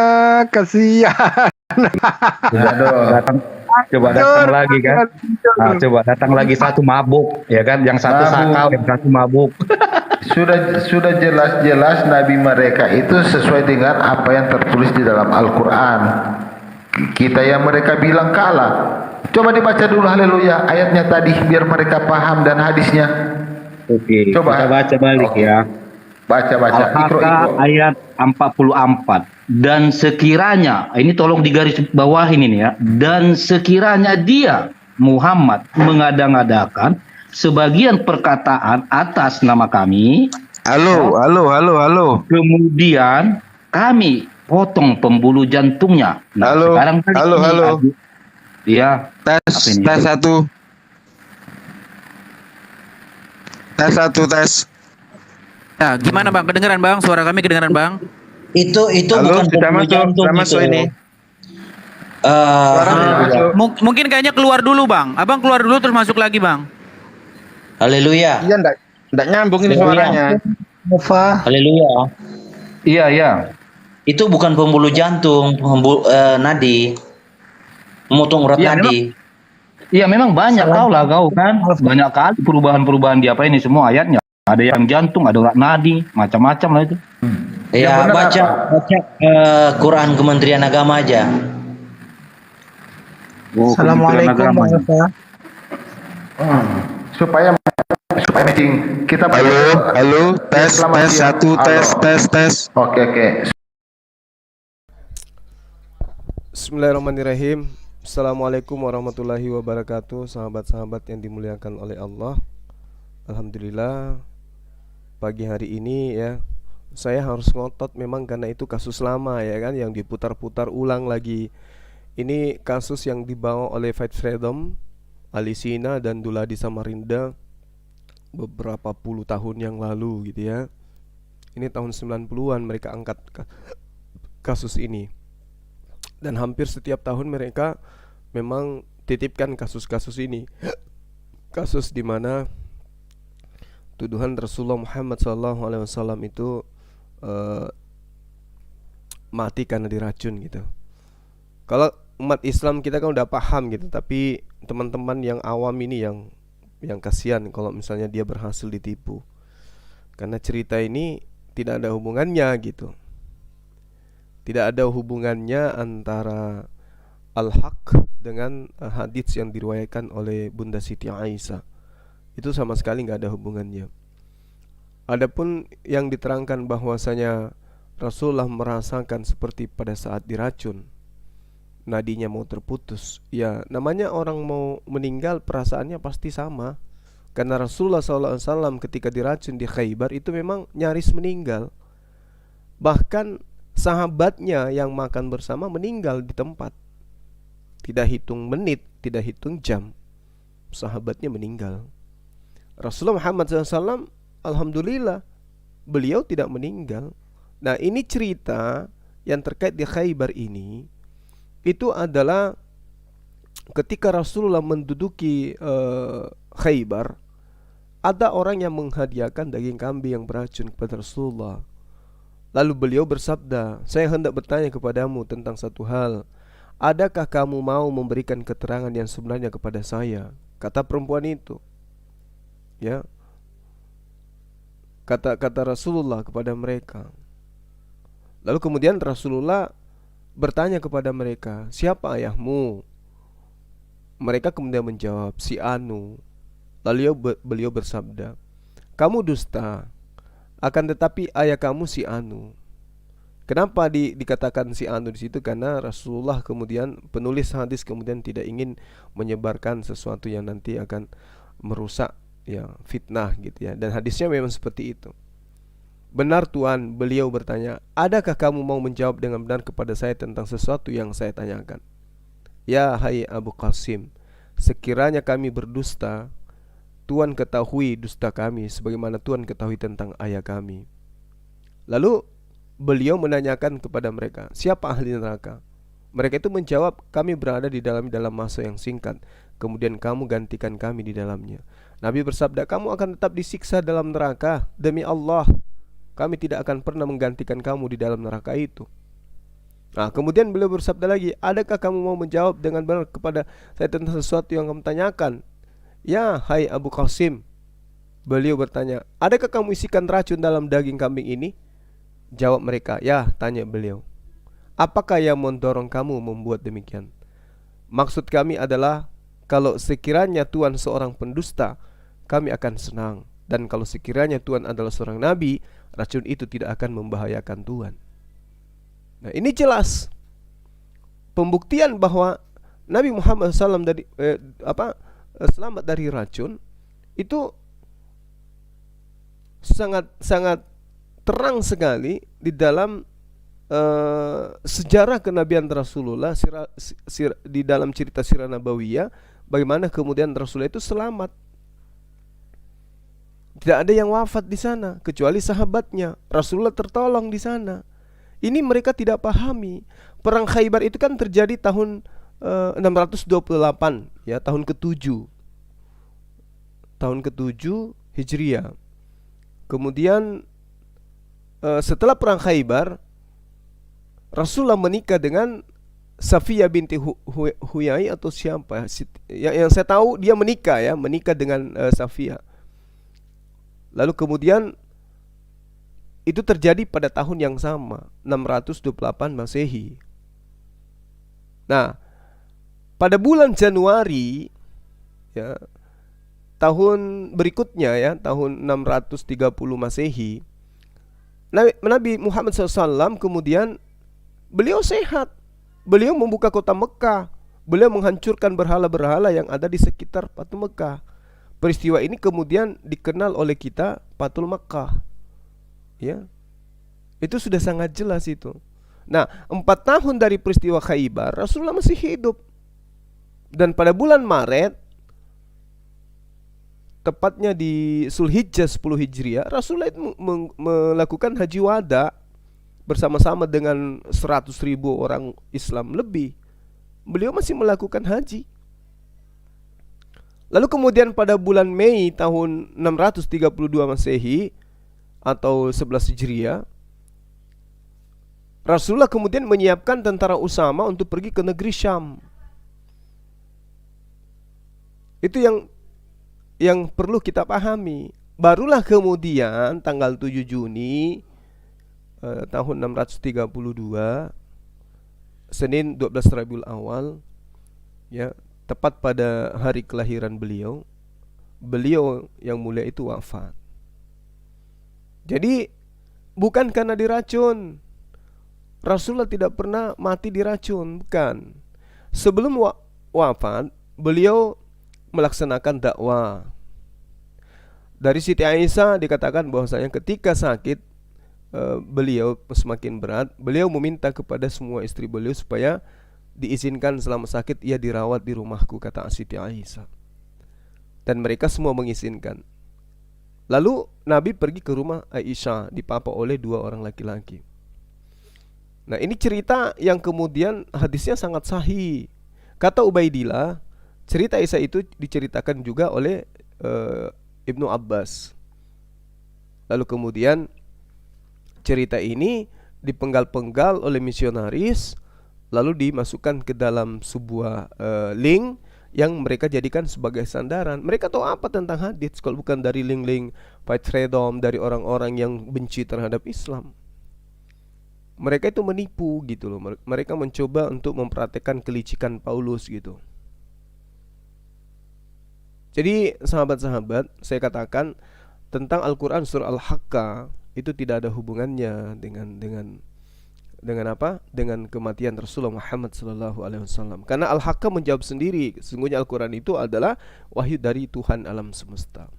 kasihan. Coba datang lagi kan. Nah, coba datang lagi satu mabuk ya kan, yang satu sakau, yang satu mabuk. Sudah jelas-jelas nabi mereka itu sesuai dengan apa yang tertulis di dalam Al-Quran. Kita yang mereka bilang kalah. Coba dibaca dulu haleluya ayatnya tadi biar mereka paham dan hadisnya. Oke, coba kita baca balik ya. Baca. Al-Baqarah ayat 44. Dan sekiranya, ini tolong digaris bawahin ini ya. Dan sekiranya dia Muhammad mengada-ngadakan sebagian perkataan atas nama kami. Halo. Kemudian kami potong pembuluh jantungnya. Nah, sekarang halo. Iya. Tes 1. Tes satu tes. Nah, gimana Bang? Kedengeran Bang? Suara kami kedengeran Bang? Itu Halo, bukan sudah pembuluh masuk, jantung sudah itu. masuk ini. Mungkin kayaknya keluar dulu Bang. Abang keluar dulu terus masuk lagi Bang. Haleluya. Iya, enggak nyambung ini suaranya. Haleluya. Iya, iya. Itu bukan pembuluh jantung, nadi. Memotong urat nadi. Iya, memang banyak kau kan. Banyak kali perubahan-perubahan di apa ini semua ayatnya. Ada yang jantung, ada urat nadi, macam-macam lah itu. Ya, baca Quran Kementerian Agama aja. Assalamualaikum Bang Eva. Supaya matching kita. Halo, tes satu, tes. Oke. Bismillahirrahmanirrahim. Assalamualaikum warahmatullahi wabarakatuh. Sahabat-sahabat yang dimuliakan oleh Allah. Alhamdulillah pagi hari ini ya saya harus ngotot memang karena itu kasus lama ya kan, yang diputar-putar ulang lagi. Ini kasus yang dibawa oleh Fight Freedom, Alisina dan Duladi Samarinda beberapa puluh tahun yang lalu gitu ya. Ini tahun 90-an mereka angkat kasus ini. Dan hampir setiap tahun mereka memang titipkan kasus-kasus ini. Kasus di mana tuduhan Rasulullah Muhammad SAW itu mati karena diracun gitu. Kalau umat Islam kita kan udah paham gitu, tapi teman-teman yang awam ini yang kasihan kalau misalnya dia berhasil ditipu. Karena cerita ini tidak ada hubungannya gitu. Tidak ada hubungannya antara Al-Haq dengan hadits yang diriwayatkan oleh Bunda Siti Aisyah. Itu sama sekali nggak ada hubungannya. Adapun yang diterangkan bahwasanya Rasulullah merasakan seperti pada saat diracun, nadinya mau terputus. Ya, namanya orang mau meninggal perasaannya pasti sama. Karena Rasulullah SAW ketika diracun di Khaybar itu memang nyaris meninggal. Bahkan sahabatnya yang makan bersama meninggal di tempat. Tidak hitung menit, tidak hitung jam, sahabatnya meninggal. Rasulullah Muhammad SAW, alhamdulillah, beliau tidak meninggal. Nah, ini cerita yang terkait di Khaybar ini, itu adalah ketika Rasulullah menduduki Khaybar, ada orang yang menghadiahkan daging kambing yang beracun kepada Rasulullah. Lalu beliau bersabda, saya hendak bertanya kepadamu tentang satu hal. Adakah kamu mau memberikan keterangan yang sebenarnya kepada saya? Kata perempuan itu. Ya, kata Rasulullah kepada mereka. Lalu kemudian Rasulullah bertanya kepada mereka, siapa ayahmu? Mereka kemudian menjawab, si Anu. Lalu beliau bersabda, kamu dusta, akan tetapi ayah kamu si Anu. Kenapa dikatakan si Anu di situ? Karena Rasulullah kemudian, penulis hadis kemudian tidak ingin menyebarkan sesuatu yang nanti akan merusak ya, fitnah gitu ya. Dan hadisnya memang seperti itu. Benar Tuan, beliau bertanya, adakah kamu mau menjawab dengan benar kepada saya tentang sesuatu yang saya tanyakan? Ya hai Abu Qasim, sekiranya kami berdusta, Tuan ketahui dusta kami sebagaimana Tuan ketahui tentang ayah kami. Lalu beliau menanyakan kepada mereka, siapa ahli neraka? Mereka itu menjawab, kami berada di dalam masa yang singkat, kemudian kamu gantikan kami di dalamnya. Nabi bersabda, kamu akan tetap disiksa dalam neraka. Demi Allah, kami tidak akan pernah menggantikan kamu di dalam neraka itu. Nah, kemudian beliau bersabda lagi, adakah kamu mau menjawab dengan benar kepada saya tentang sesuatu yang kamu tanyakan? Ya, hai Abu Qasim. Beliau bertanya, adakah kamu isikan racun dalam daging kambing ini? Jawab mereka, ya, tanya beliau. Apakah yang mendorong kamu membuat demikian? Maksud kami adalah, kalau sekiranya Tuhan seorang pendusta, kami akan senang. Dan kalau sekiranya Tuhan adalah seorang nabi, racun itu tidak akan membahayakan Tuhan. Nah, ini jelas pembuktian bahwa Nabi Muhammad SAW selamat dari racun. Itu sangat terang sekali di dalam sejarah kenabian Rasulullah, di dalam cerita sirah nabawiyah, bagaimana kemudian Rasulullah itu selamat. Tidak ada yang wafat di sana kecuali sahabatnya. Rasulullah tertolong di sana. Ini mereka tidak pahami. Perang Khaybar itu kan terjadi tahun 628 ya, tahun ke-7. Tahun ke-7 Hijriah. Kemudian setelah perang Khaybar, Rasulullah menikah dengan Safiyah binti Huyai atau siapa? Yang saya tahu dia menikah dengan Safiyah. Lalu kemudian itu terjadi pada tahun yang sama, 628 Masehi. Nah, pada bulan Januari ya, tahun berikutnya ya, tahun 630 Masehi, Nabi Muhammad SAW kemudian beliau sehat. Beliau membuka kota Mekah. Beliau menghancurkan berhala-berhala yang ada di sekitar Patung Mekah. Peristiwa ini kemudian dikenal oleh kita Patul Makkah. Ya, itu sudah sangat jelas itu. Nah, 4 tahun dari peristiwa Khaybar, Rasulullah masih hidup. Dan pada bulan Maret, tepatnya di Zulhijjah 10 Hijriah, Rasulullah itu melakukan haji wada bersama-sama dengan 100.000 orang Islam lebih. Beliau masih melakukan haji. Lalu kemudian pada bulan Mei tahun 632 Masehi atau 11 Hijriah, Rasulullah kemudian menyiapkan tentara Usama untuk pergi ke negeri Syam. Itu yang perlu kita pahami. Barulah kemudian tanggal 7 Juni tahun 632, Senin 12 Rabiul Awal ya, tepat pada hari kelahiran beliau yang mulia itu wafat. Jadi bukan karena diracun. Rasulullah tidak pernah mati diracun, bukan. Sebelum wafat, beliau melaksanakan dakwah. Dari Siti Aisyah dikatakan bahwasanya ketika sakit beliau semakin berat, beliau meminta kepada semua istri beliau supaya diizinkan selama sakit ia dirawat di rumahku, kata Siti Aisyah. Dan mereka semua mengizinkan. Lalu Nabi pergi ke rumah Aisyah, dipapa oleh 2 orang laki-laki. Nah, ini cerita yang kemudian hadisnya sangat sahih. Kata Ubaidillah, cerita Aisyah itu diceritakan juga oleh Ibnu Abbas. Lalu kemudian cerita ini dipenggal-penggal oleh misionaris, lalu dimasukkan ke dalam sebuah link yang mereka jadikan sebagai sandaran. Mereka tahu apa tentang hadis kalau bukan dari link-link fight freedom, dari orang-orang yang benci terhadap Islam. Mereka itu menipu gitu loh. Mereka mencoba untuk mempraktekkan kelicikan Paulus gitu. Jadi sahabat-sahabat, saya katakan tentang Al-Quran surah Al-Haqqah itu tidak ada hubungannya dengan apa? Dengan kematian Rasulullah Muhammad SAW. Karena Al-Haqqah menjawab sendiri, sesungguhnya Al-Quran itu adalah wahyu dari Tuhan alam semesta.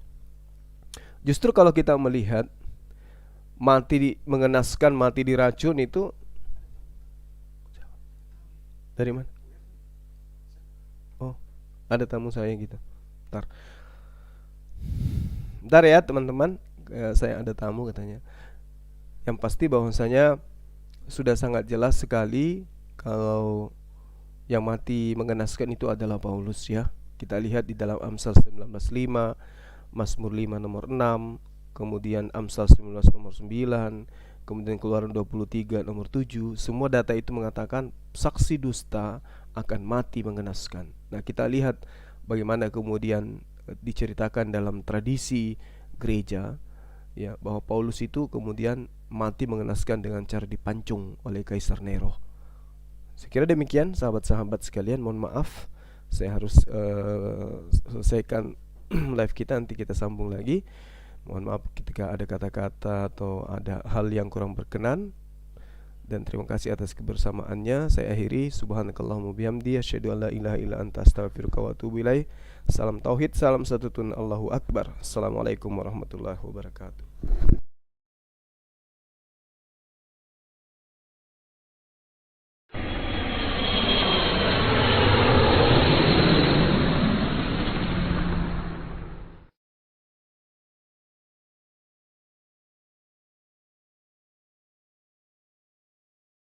Justru kalau kita melihat mengenaskan, mati diracun itu dari mana? Oh, ada tamu saya gitu. Bentar ya teman-teman, saya ada tamu katanya. Yang pasti bahwasanya sudah sangat jelas sekali kalau yang mati mengenaskan itu adalah Paulus ya. Kita lihat di dalam Amsal 19:5, Mazmur 5 nomor 6, kemudian Amsal 19 nomor 9, kemudian Keluaran 23 nomor 7. Semua data itu mengatakan saksi dusta akan mati mengenaskan. Nah, kita lihat bagaimana kemudian diceritakan dalam tradisi gereja ya, bahwa Paulus itu kemudian mati mengenaskan dengan cara dipancung oleh Kaisar Nero. Saya kira demikian sahabat-sahabat sekalian. Mohon maaf, saya harus selesaikan live kita, nanti kita sambung lagi. Mohon maaf ketika ada kata-kata atau ada hal yang kurang berkenan. Dan terima kasih atas kebersamaannya. Saya akhiri, subhanakallahumma bihamdi, asyhadu an la ilaha illa anta, astaghfiruka wa atubu ilaik. Salam tauhid, salam satu tun, Allahu akbar. Assalamualaikum warahmatullahi wabarakatuh.